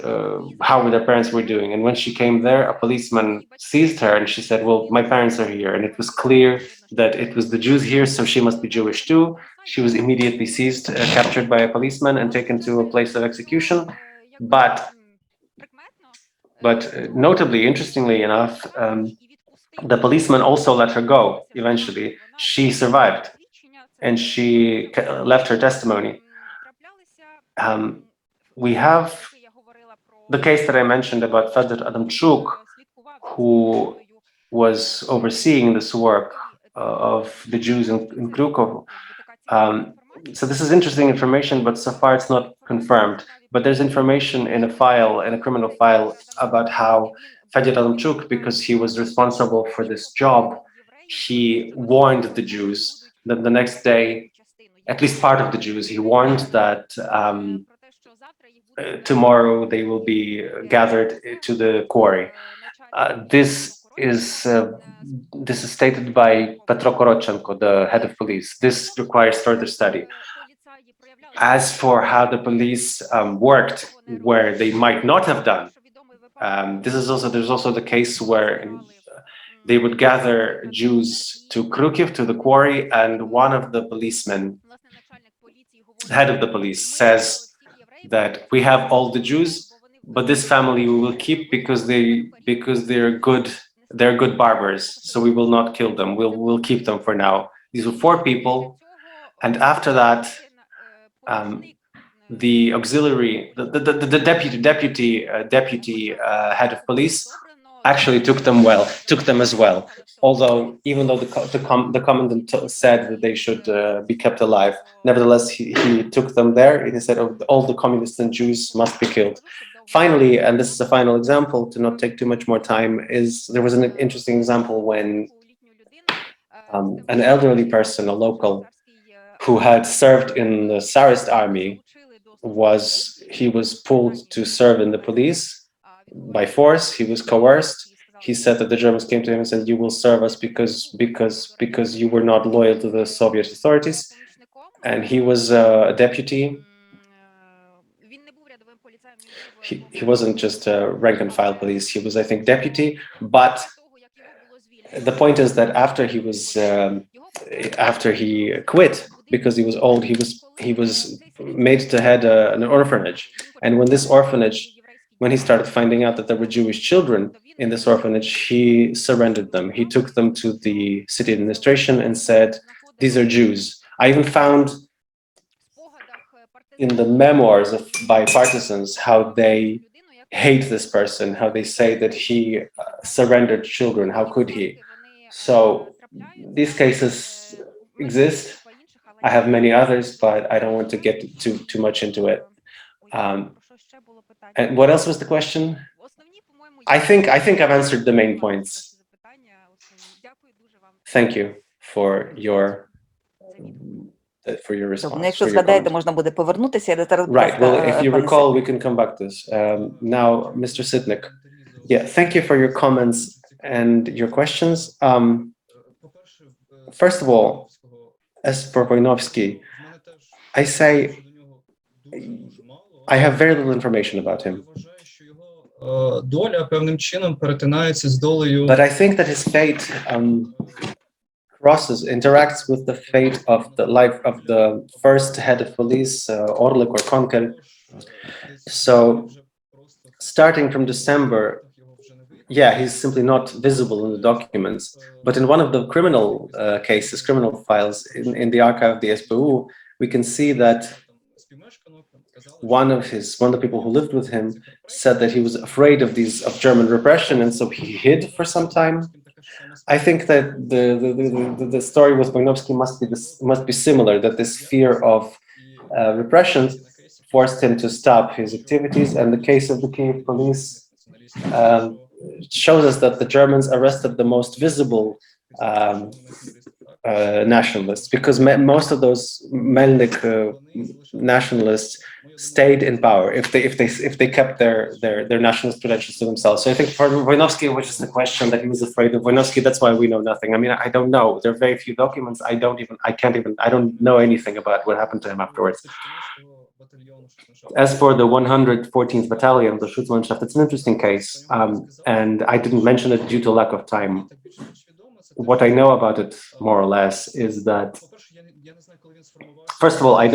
how their parents were doing. And when she came there, a policeman seized her, and she said, "Well, my parents are here." And it was clear that it was the Jews here, so she must be Jewish too. She was immediately seized, captured by a policeman, and taken to a place of execution. But notably, interestingly enough, the policeman also let her go eventually. She survived, and she left her testimony. We have the case that I mentioned about Fedor Adamchuk, who was overseeing this work of the Jews in Krukov. So this is interesting information, but so far it's not confirmed. But there's information in a criminal file, about how Fedor Adamchuk, because he was responsible for this job, he warned the Jews that the next day, at least part of the Jews, he warned that tomorrow they will be gathered to the quarry. This is stated by Petro Korotchenko, the head of police. This requires further study. As for how the police worked where they might not have done, there's also the case where they would gather Jews to Krukiv, to the quarry, and one of the policemen, head of the police, says that we have all the Jews, but this family we will keep because they're good barbers, so we will not kill them. We'll keep them for now. These were 4 people, and after that, the auxiliary, the deputy head of police actually took them as well. Although, even though the commandant said that they should be kept alive, nevertheless, he took them there. He said, oh, all the communists and Jews must be killed. Finally, and this is a final example to not take too much more time, is there was an interesting example when an elderly person, a local, who had served in the Tsarist army, he was pulled to serve in the police by force. He was coerced. He said that the Germans came to him and said, "You will serve us because you were not loyal to the Soviet authorities." And he was a deputy. He wasn't just a rank and file police. He was, I think, deputy. But the point is that after he quit because he was old, he was made to head an orphanage. And when he started finding out that there were Jewish children in this orphanage, he surrendered them. He took them to the city administration and said, "These are Jews." I even found in the memoirs by partisans how they hate this person, how they say that he surrendered children. How could he? So these cases exist. I have many others, but I don't want to get too much into it. And what else was the question? I think I've answered the main points. Thank you for your response. Якщо згадаєте, можна буде повернутися. Right. Well, if you recall, we can come back to this. Now, Mr. Sitnik. Yeah, thank you for your comments and your questions. First of all, as for Wojnowski, I say I have very little information about him. But I think that his fate interacts with the fate of the life of the first head of police, Orlik or Konkel. So, starting from December, yeah, he's simply not visible in the documents. But in one of the criminal criminal files in the archive of the SBU, we can see that one of the people who lived with him said that he was afraid of German repression, and so he hid for some time. I think that the story with Wojnowski must be similar. That this fear of repression forced him to stop his activities, and the case of the Kiev police shows us that the Germans arrested the most visible nationalists, because most of those Melnik nationalists stayed in power if they kept their nationalist credentials to themselves. So I think for Wojnowski, which is the question that he was afraid of Wojnowski, that's why we know nothing. I mean, I don't know. There are very few documents. I don't know anything about what happened to him afterwards. As for the 114th Battalion, the Shutmanship, it's an interesting case, and I didn't mention it due to lack of time. What I know about it, more or less, is that, first of all, I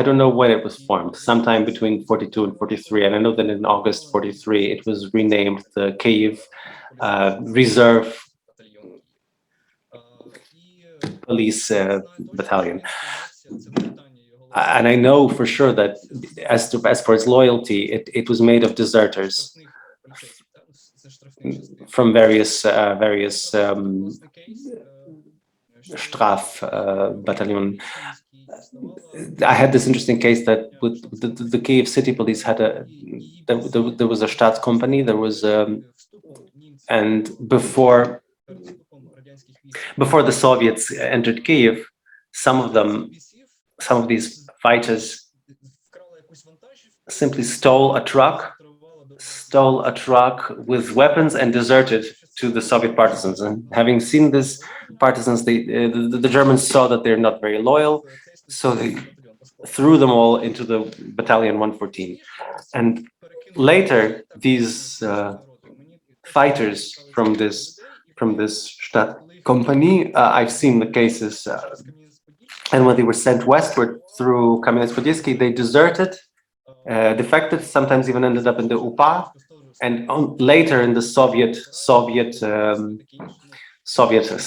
don't know when it was formed. Sometime between 42 and 43, and I know that in August 43, it was renamed the Kyiv Reserve Police Battalion. And I know for sure that as for its loyalty, it was made of deserters from various Straf battalion. I had this interesting case that with the Kyiv city police had there was a Staatscompany. There was and before the Soviets entered Kyiv, some of these fighters simply stole a truck with weapons and deserted to the Soviet partisans. And having seen this partisans, the Germans saw that they're not very loyal, so they threw them all into the Battalion 114. And later, these fighters from this Staatscompany, I've seen the cases, and when they were sent westward through Kamenets-Podilsky, they deserted, defected, sometimes even ended up in the UPA, and later in the Soviet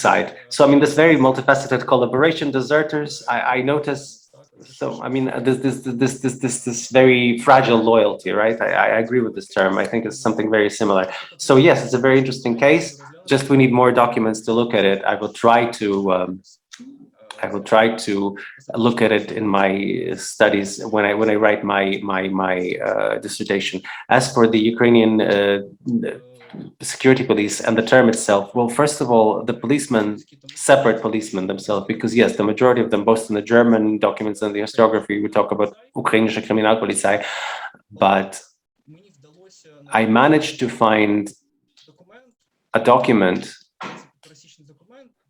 side. So I mean, this very multifaceted collaboration, deserters. I noticed So, I mean, this very fragile loyalty, right? I agree with this term. I think it's something very similar. So yes, it's a very interesting case. Just we need more documents to look at it. I will try to look at it in my studies when I write my dissertation. As for the Ukrainian security police and the term itself, well, first of all, the policemen, separate policemen themselves, because yes, the majority of them, both in the German documents and the historiography, we talk about Ukrainische Kriminalpolizei, but I managed to find a document,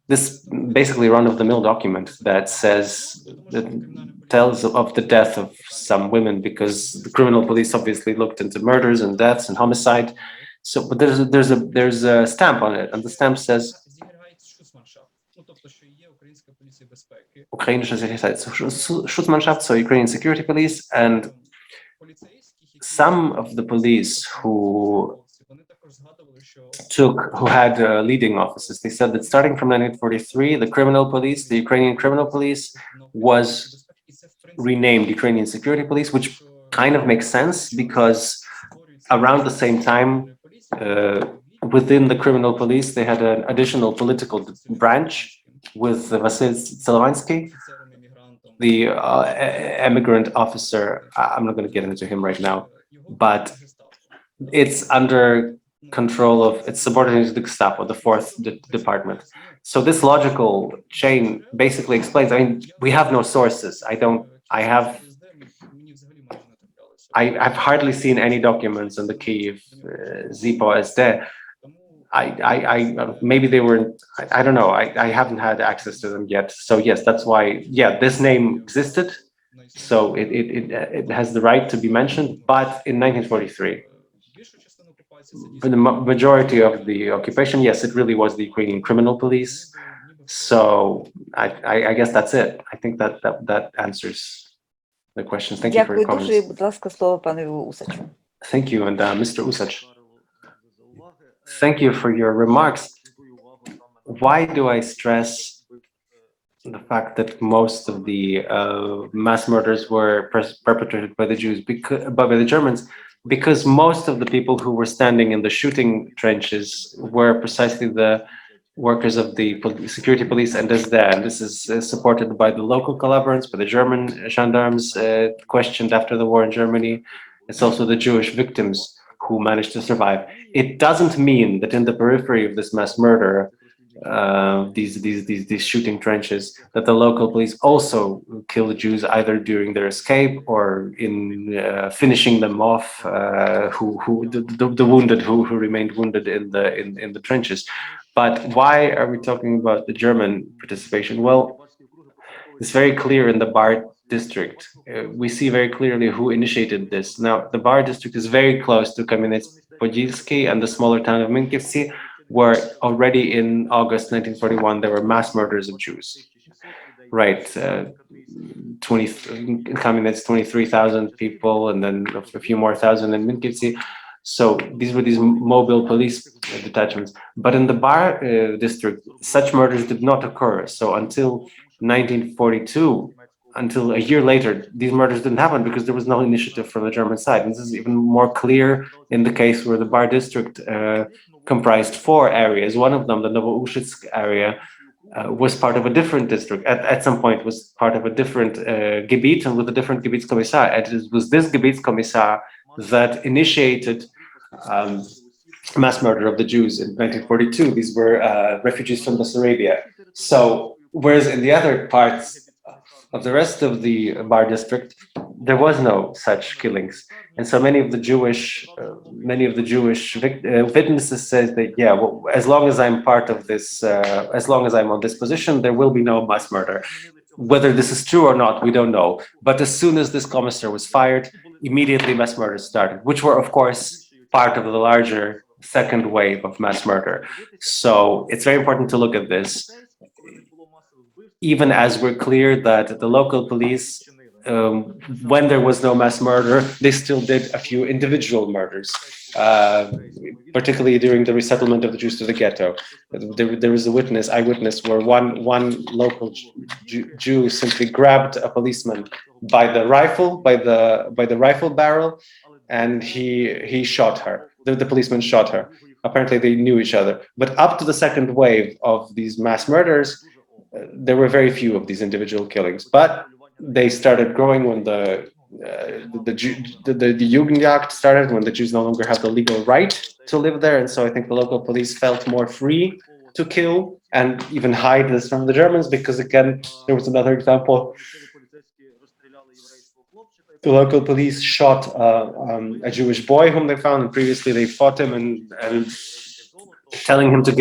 this basically run-of-the-mill document that tells of the death of some women, because the criminal police obviously looked into murders and deaths and homicide. So, but there's a stamp on it, and the stamp says Ukrainische Schutzmannschaft, so Ukrainian security police, and some of the police who had leading offices, they said that starting from 1943, the Ukrainian criminal police was renamed Ukrainian security police, which kind of makes sense because around the same time, within the criminal police, they had an additional political branch with Vasil Selovansky, the emigrant officer. I'm not going to get into him right now, but it's under control of, it's subordinated to the Gestapo, the fourth department. So this logical chain basically explains, I mean, we have no sources. I've hardly seen any documents in the Kyiv ZIPO SD. Maybe they were, I don't know, I haven't had access to them yet. So yes, that's why, yeah, this name existed. So it has the right to be mentioned, but in 1943, for the majority of the occupation, yes, it really was the Ukrainian criminal police. So I guess that's it. I think that answers the questions. Thank you for your Дякую дуже. comments. Будь ласка, слово пану Усачу. Thank you, and Mr. Usach, thank you for your remarks. Why do I stress the fact that most of the mass murders were perpetrated by the Jews, by the Germans? Because most of the people who were standing in the shooting trenches were precisely the workers of the security police and SDA. And this is supported by the local collaborants, by the German gendarmes questioned after the war in Germany. It's also the Jewish victims who managed to survive. It doesn't mean that in the periphery of this mass murder, these shooting trenches, that the local police also kill the Jews either during their escape or in finishing them off, the wounded who remained wounded in the trenches. But why are we talking about the German participation? Well, it's very clear in the Bar district. We see very clearly who initiated this. Now, the Bar district is very close to Kamenets-Podilsky and the smaller town of Minkivtsi, where already in August 1941 there were mass murders of Jews. Right, in Kamenets 23,000 people, and then a few more thousand in Minkivtsi. So these were these mobile police detachments. But in the Bar district, such murders did not occur. So until 1942, until a year later, these murders didn't happen because there was no initiative from the German side. And this is even more clear in the case where the Bar district comprised 4 areas. One of them, the Novoushitsk area, was part of a different district. At some point, was part of a different Gebiet and with a different Gebietskommissar. And it was this Gebietskommissar that initiated mass murder of the Jews in 1942. These were refugees from Bessarabia. So, whereas in the other parts of the rest of the Bar district, there was no such killings. And so many of the Jewish witnesses says that, yeah, well, as long as I'm part of this, as long as I'm on this position, there will be no mass murder. Whether this is true or not, we don't know. But as soon as this commissar was fired, immediately mass murders started, which were, of course, part of the larger second wave of mass murder. So it's very important to look at this, even as we're clear that the local police, when there was no mass murder, they still did a few individual murders. particularly during the resettlement of the Jews to the ghetto. There was a eyewitness, where one local Jew simply grabbed a policeman by the rifle barrel, and he shot her. The policeman shot her. Apparently, they knew each other. But up to the second wave of these mass murders, there were very few of these individual killings. But they started growing when the Jugendjagd started, when the Jews no longer have the legal right to live there, and so I think the local police felt more free to kill and even hide this from the Germans, because again, there was another example. The local police shot a Jewish boy whom they found, and previously they fought him and telling him to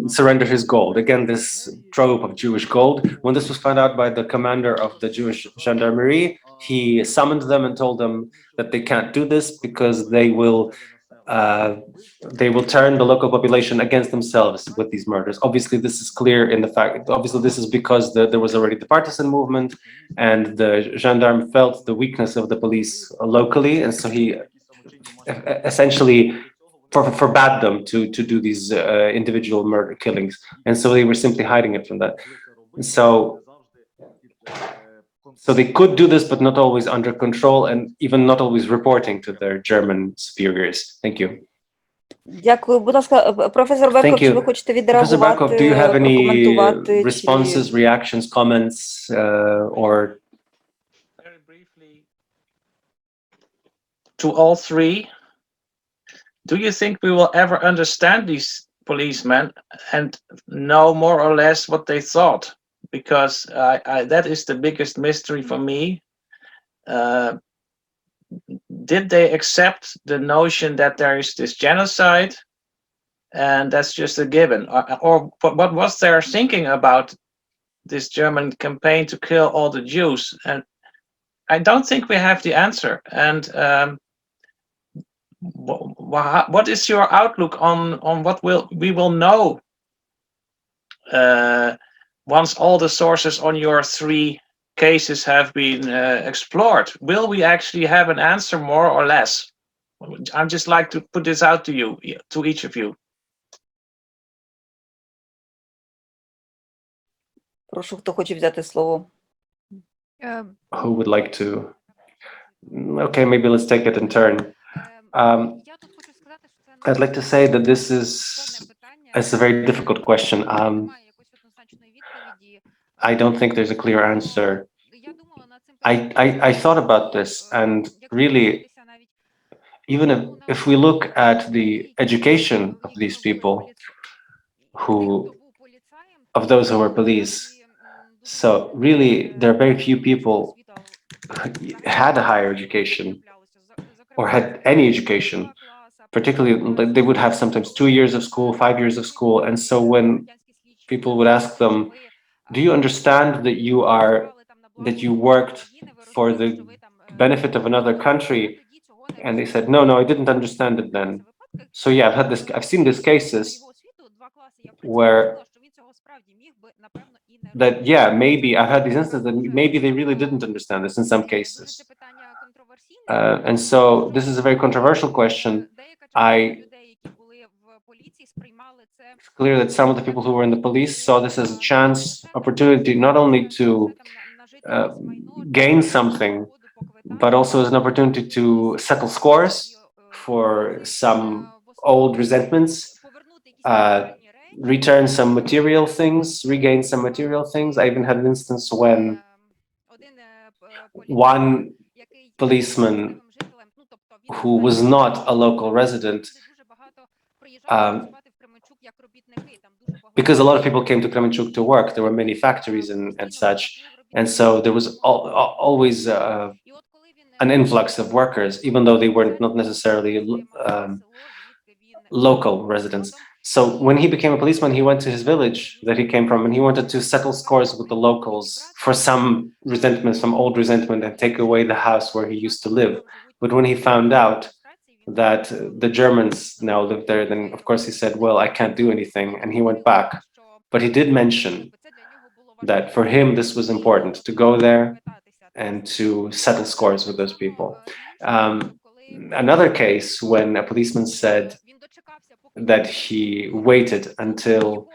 surrender his gold. Again, this trove of Jewish gold. When this was found out by the commander of the Jewish gendarmerie, he summoned them and told them that they can't do this because they will turn the local population against themselves with these murders. Obviously, this is clear in the fact. Obviously, this is because there was already the partisan movement, and the gendarme felt the weakness of the police locally, and so he essentially forbade them to do these individual murder killings, and so they were simply hiding it from that. So they could do this, but not always under control, and even not always reporting to their German superiors. Thank you. Дякую. Будь ласка, професор Беков, чи ви хочете відреагувати, do you have any прокоментувати? responses, reactions, comments, or? Very briefly, to all three. Do you think we will ever understand these policemen and know more or less what they thought? Because that is the biggest mystery for me. Did they accept the notion that there is this genocide and that's just a given? Or what was their thinking about this German campaign to kill all the Jews? And I don't think we have the answer. And what is your outlook on what we will know once all the sources on your three cases have been explored? Will we actually have an answer, more or less? I'd just like to put this out to you, to each of you. Прошу, хто хоче взяти слово. Who would like to? Okay, maybe let's take it in turn. I'd like to say that this is a very difficult question. I don't think there's a clear answer. I thought about this, and really, even if we look at the education of these people, of those who were police, so really, there are very few people who had a higher education or had any education. Particularly, they would have sometimes 2 years of school, 5 years of school, and so when people would ask them, "Do you understand that you worked for the benefit of another country?" And they said, "No, I didn't understand it then." So yeah, I've seen these cases where maybe I've had these instances that maybe they really didn't understand this in some cases. And so this is a very controversial question. It's clear that some of the people who were in the police saw this as a opportunity, not only to gain something, but also as an opportunity to settle scores for some old resentments, return some material things, regain some material things. I even had an instance when one policeman who was not a local resident, because a lot of people came to Kremenchuk to work, there were many factories and such, and so there was always an influx of workers, even though they were not necessarily local residents. So when he became a policeman, he went to his village that he came from, and he wanted to settle scores with the locals for some resentment, some old resentment, and take away the house where he used to live. But when he found out that the Germans now lived there, then of course he said, "Well, I can't do anything," and he went back. But he did mention that for him this was important, to go there and to settle scores with those people. another case when a policeman said that he waited until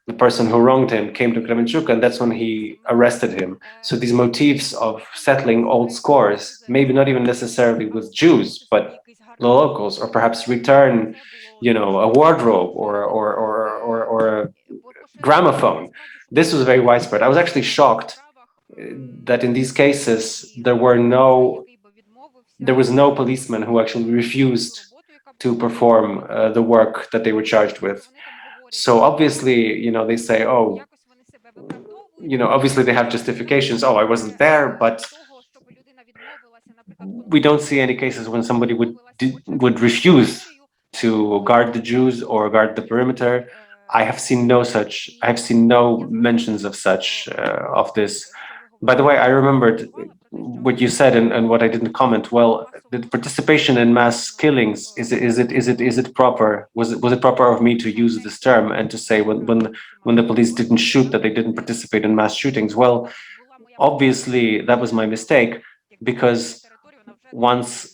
the person who wronged him came to Kremenchuk, and that's when he arrested him. So these motifs of settling old scores, maybe not even necessarily with Jews, but the locals, or perhaps return, a wardrobe or a gramophone. This was very widespread. I was actually shocked that in these cases there was no policeman who actually refused to perform the work that they were charged with. So obviously, they say, oh, obviously they have justifications. Oh, I wasn't there, but we don't see any cases when somebody would refuse to guard the Jews or guard the perimeter. I have seen no mentions of this. By the way, I remembered what you said and what I didn't comment. Well, the participation in mass killings, is it proper? Was it proper of me to use this term and to say when the police didn't shoot that they didn't participate in mass shootings? Well, obviously that was my mistake, because once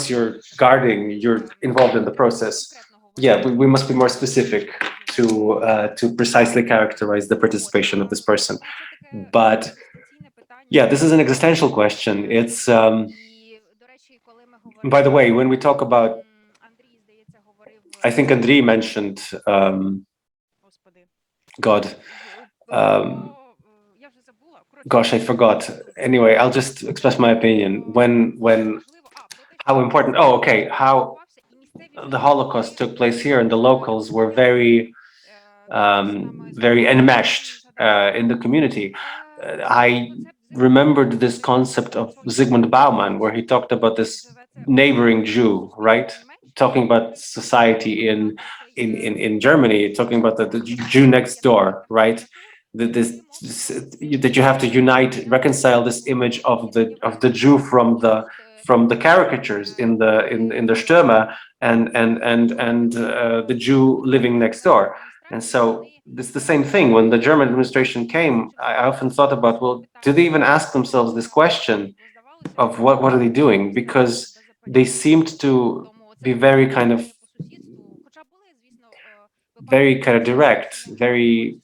you're guarding, you're involved in the process. Yeah, we must be more specific to precisely characterize the participation of this person. But yeah, this is an existential question. It's by the way, when we talk about, I think Andriy mentioned God. Gosh, I forgot. Anyway, I'll just express my opinion. How important? Oh, okay. How the Holocaust took place here, and the locals were very enmeshed in the community. I remembered this concept of Zygmunt Bauman, where he talked about this neighboring Jew, right? Talking about society in Germany, talking about the Jew next door, right? That you have to reconcile this image of the Jew from the caricatures in the Stürmer and the Jew living next door. And so it's the same thing. When the German administration came, I often thought about, well, do they even ask themselves this question of what are they doing? Because they seemed to be very kind of direct, very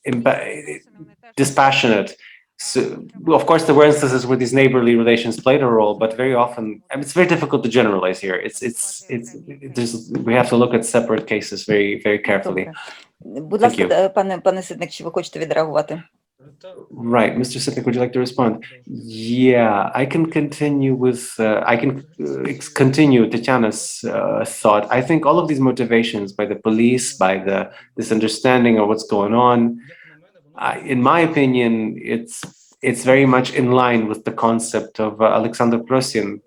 dispassionate. So, of course, there were instances where these neighborly relations played a role, but very often, it's very difficult to generalize here. We have to look at separate cases very, very carefully. Будь ласка, пане Ситник, чи ви хочете відреагувати? Right, Mr. Sitnik, would you like to respond? Yeah, I can continue with, continue Tatiana's thought. I think all of these motivations by the police, by this understanding of what's going on, in my opinion, it's very much in line with the concept of Alexander Prosin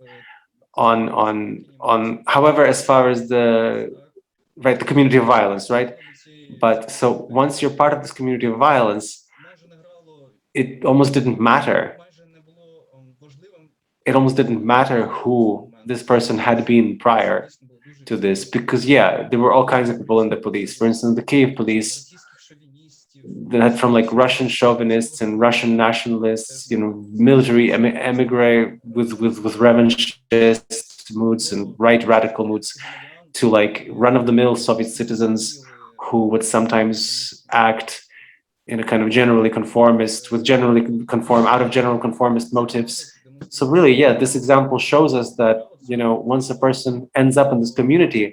on however, as far as the community of violence, right? But so once you're part of this community of violence, it almost didn't matter. It almost didn't matter who this person had been prior to this, because yeah, there were all kinds of people in the police. For instance, the Kiev police, that had from like Russian chauvinists and Russian nationalists, military emigre with revanchist moods and right radical moods, to like run-of-the-mill Soviet citizens who would sometimes act in a kind of out of general conformist motives. So really, yeah, this example shows us that, once a person ends up in this community,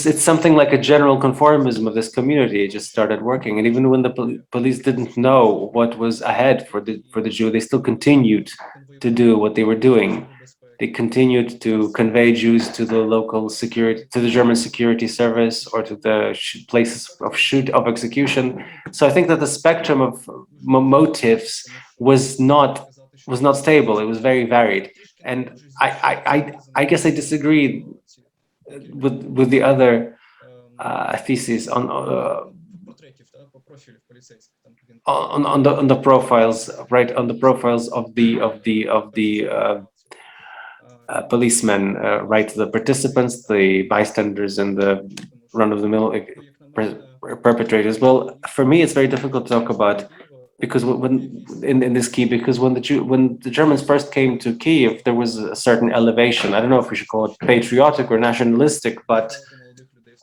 it's something like a general conformism of this community. It just started working, and even when the police didn't know what was ahead for the Jew, they still continued to do what they were doing. They continued to convey Jews to the local security, to the German security service, or to the places of execution. So I think that the spectrum of motives was not stable. It was very varied, and I guess I disagree with the other thesis on the profiles, right? On the profiles of the policemen, right? The participants, the bystanders, and the run-of-the-mill perpetrators. Well, for me, it's very difficult to talk about because when in this key, because when the Germans first came to Kiev, there was a certain elevation. I don't know if we should call it patriotic or nationalistic, but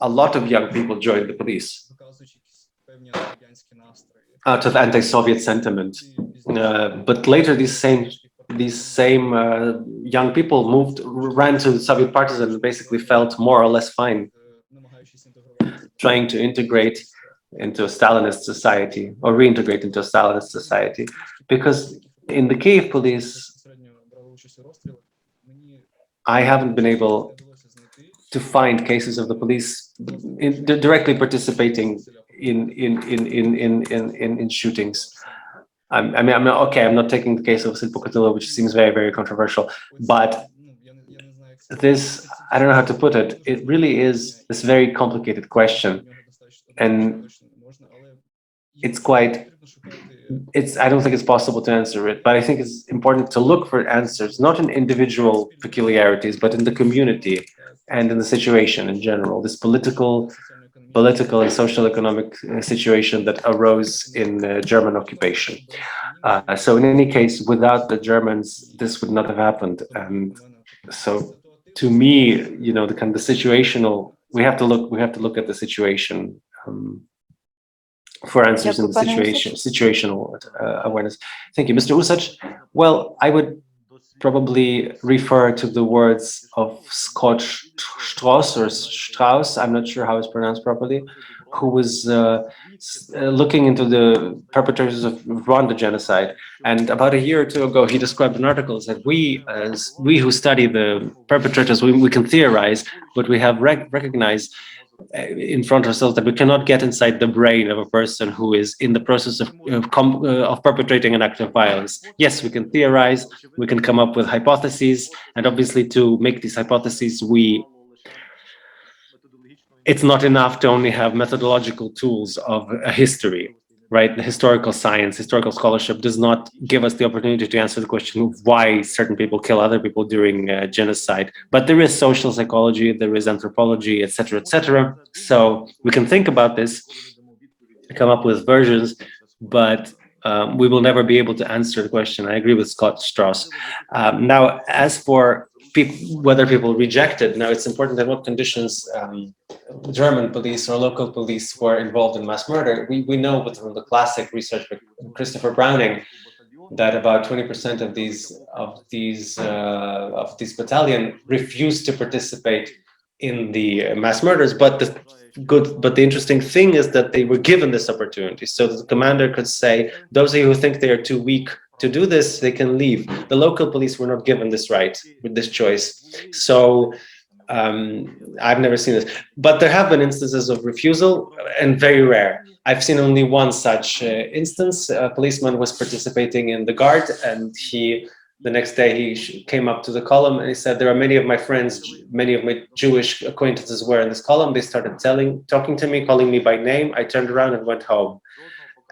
a lot of young people joined the police out of anti-Soviet sentiment. But later, these same young people ran to Soviet partisans and basically felt more or less fine, trying to integrate into a Stalinist society or reintegrate into a Stalinist society. Because in the Kiev police, I haven't been able to find cases of the police directly participating in shootings. I'm not taking the case of Silpokatilo, which seems very, very controversial, but this, I don't know how to put it, it really is this very complicated question. And I don't think it's possible to answer it, but I think it's important to look for answers, not in individual peculiarities, but in the community and in the situation in general, this political and social economic situation that arose in German occupation. So in any case, without the Germans, this would not have happened. And so to me, the kind of the situational, we have to look at the situation for answers in the situational awareness. Thank you, Mr. Usach. Well, I would probably refer to the words of Scott Strauss, I'm not sure how it's pronounced properly, who was looking into the perpetrators of Rwanda genocide. And about a year or two ago, he described an article that we who study the perpetrators, we can theorize, but we have recognized in front of ourselves that we cannot get inside the brain of a person who is in the process of perpetrating an act of violence. Yes, we can theorize, we can come up with hypotheses, and obviously to make these hypotheses, it's not enough to only have methodological tools of a history, right? The historical science, historical scholarship does not give us the opportunity to answer the question of why certain people kill other people during genocide. But there is social psychology, there is anthropology, etc., etc. So we can think about this, come up with versions, but we will never be able to answer the question. I agree with Scott Strauss. Now, as for whether people reject it, now it's important in what conditions German police or local police were involved in mass murder. We know from the classic research by Christopher Browning that about 20% of these battalion refused to participate in the mass murders. But the interesting thing is that they were given this opportunity, so that the commander could say, those of you who think they are too weak to do this, they can leave. The local police were not given this right, with this choice. So I've never seen this, but there have been instances of refusal, and very rare. I've seen only one such instance. A policeman was participating in the guard, and the next day he came up to the column and he said, there are many of my friends, many of my Jewish acquaintances were in this column. They started talking to me, calling me by name. I turned around and went home.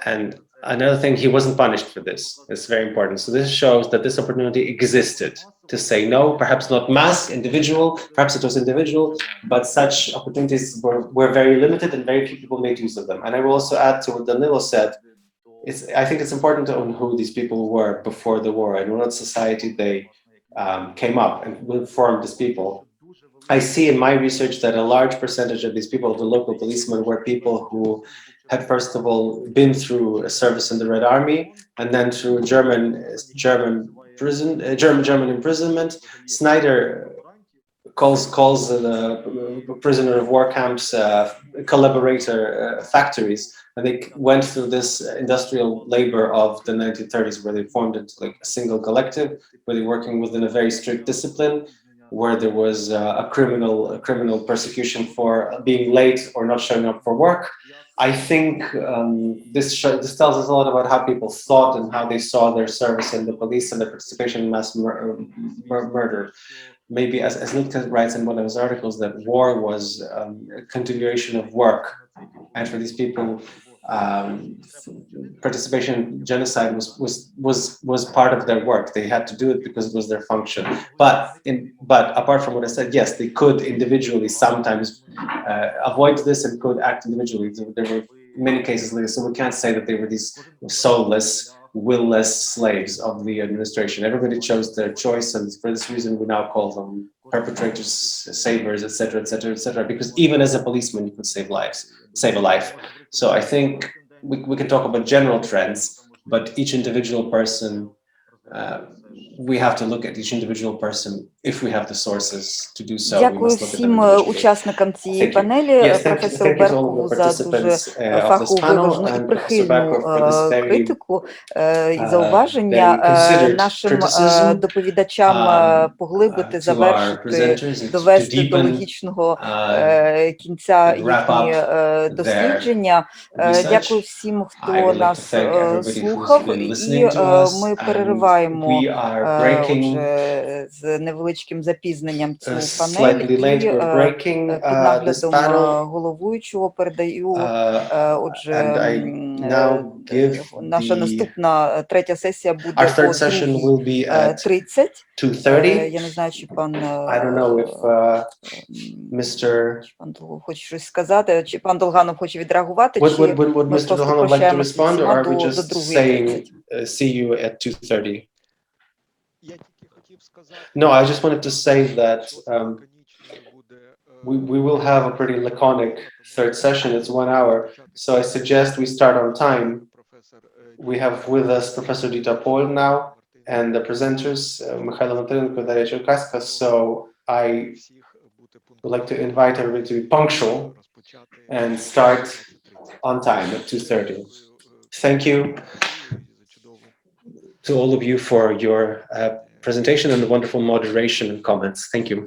And another thing, he wasn't punished for this. It's very important. So this shows that this opportunity existed to say no, perhaps not mass, individual, perhaps it was individual, but such opportunities were very limited and very few people made use of them. And I will also add to what Danilo said, I think it's important to know who these people were before the war and what society they came up and formed these people. I see in my research that a large percentage of these people, the local policemen, were people who had first of all been through a service in the Red Army and then through German imprisonment. Snyder calls the prisoner of war camps collaborator factories, and they went through this industrial labor of the 1930s, where they formed into like a single collective, where they're working within a very strict discipline, where there was a criminal persecution for being late or not showing up for work. I think this tells us a lot about how people thought and how they saw their service in the police and their participation in mass murder. Maybe as Nutka writes in one of his articles, that war was a continuation of work, and for these people, participation in genocide was part of their work. They had to do it because it was their function. But apart from what I said, yes, they could individually sometimes avoid this and could act individually. There were many cases later, so we can't say that they were these soulless, will-less slaves of the administration. Everybody chose their choice, and for this reason we now call them perpetrators, savers, etc., etc., etc., because even as a policeman you could save a life. So I think we can talk about general trends, but each individual person, we have to look at each individual person. If we have the sources to do so, we Дякую must look at them всім individually. учасникам цієї Thank you. панелі, Yes, професору thank you to all of the Беркову за дуже participants of this фахову, panel, виважену і and Professor прихильну Bakov for this very, критику і very зауваження. considered Нашим criticism доповідачам поглибити, to our завершити, presenters and to довести до deepen логічного кінця їхні дослідження. research. Дякую всім, I хто would like to нас thank everybody who's слухав, been і listening to us, ми and перериваємо we are breaking отже, з невеличким запізненням цю панель, slightly late. і We're breaking під this наглядом panel, головуючого передаю, отже, and I now give наша the наступна третя сесія буде our third о session will be at 2:30. 2:30. Я не знаю, чи пан I don't know if Mr. пан Долганов хоче щось сказати, чи пан Долганов хоче відреагувати, чи Would ми Mr. просто Dolhanov like to прощаємося respond, or всіма are we до just 2:30. saying see you at 2:30? No, I just wanted to say that we will have a pretty laconic third session. It's 1 hour, so I suggest we start on time. We have with us Professor Dita Pol now, and the presenters, Mikhailo Antonenko and Daria Cherkaska. So I would like to invite everybody to be punctual and start on time at 2:30. Thank you to all of you for your presentation and the wonderful moderation and comments. Thank you.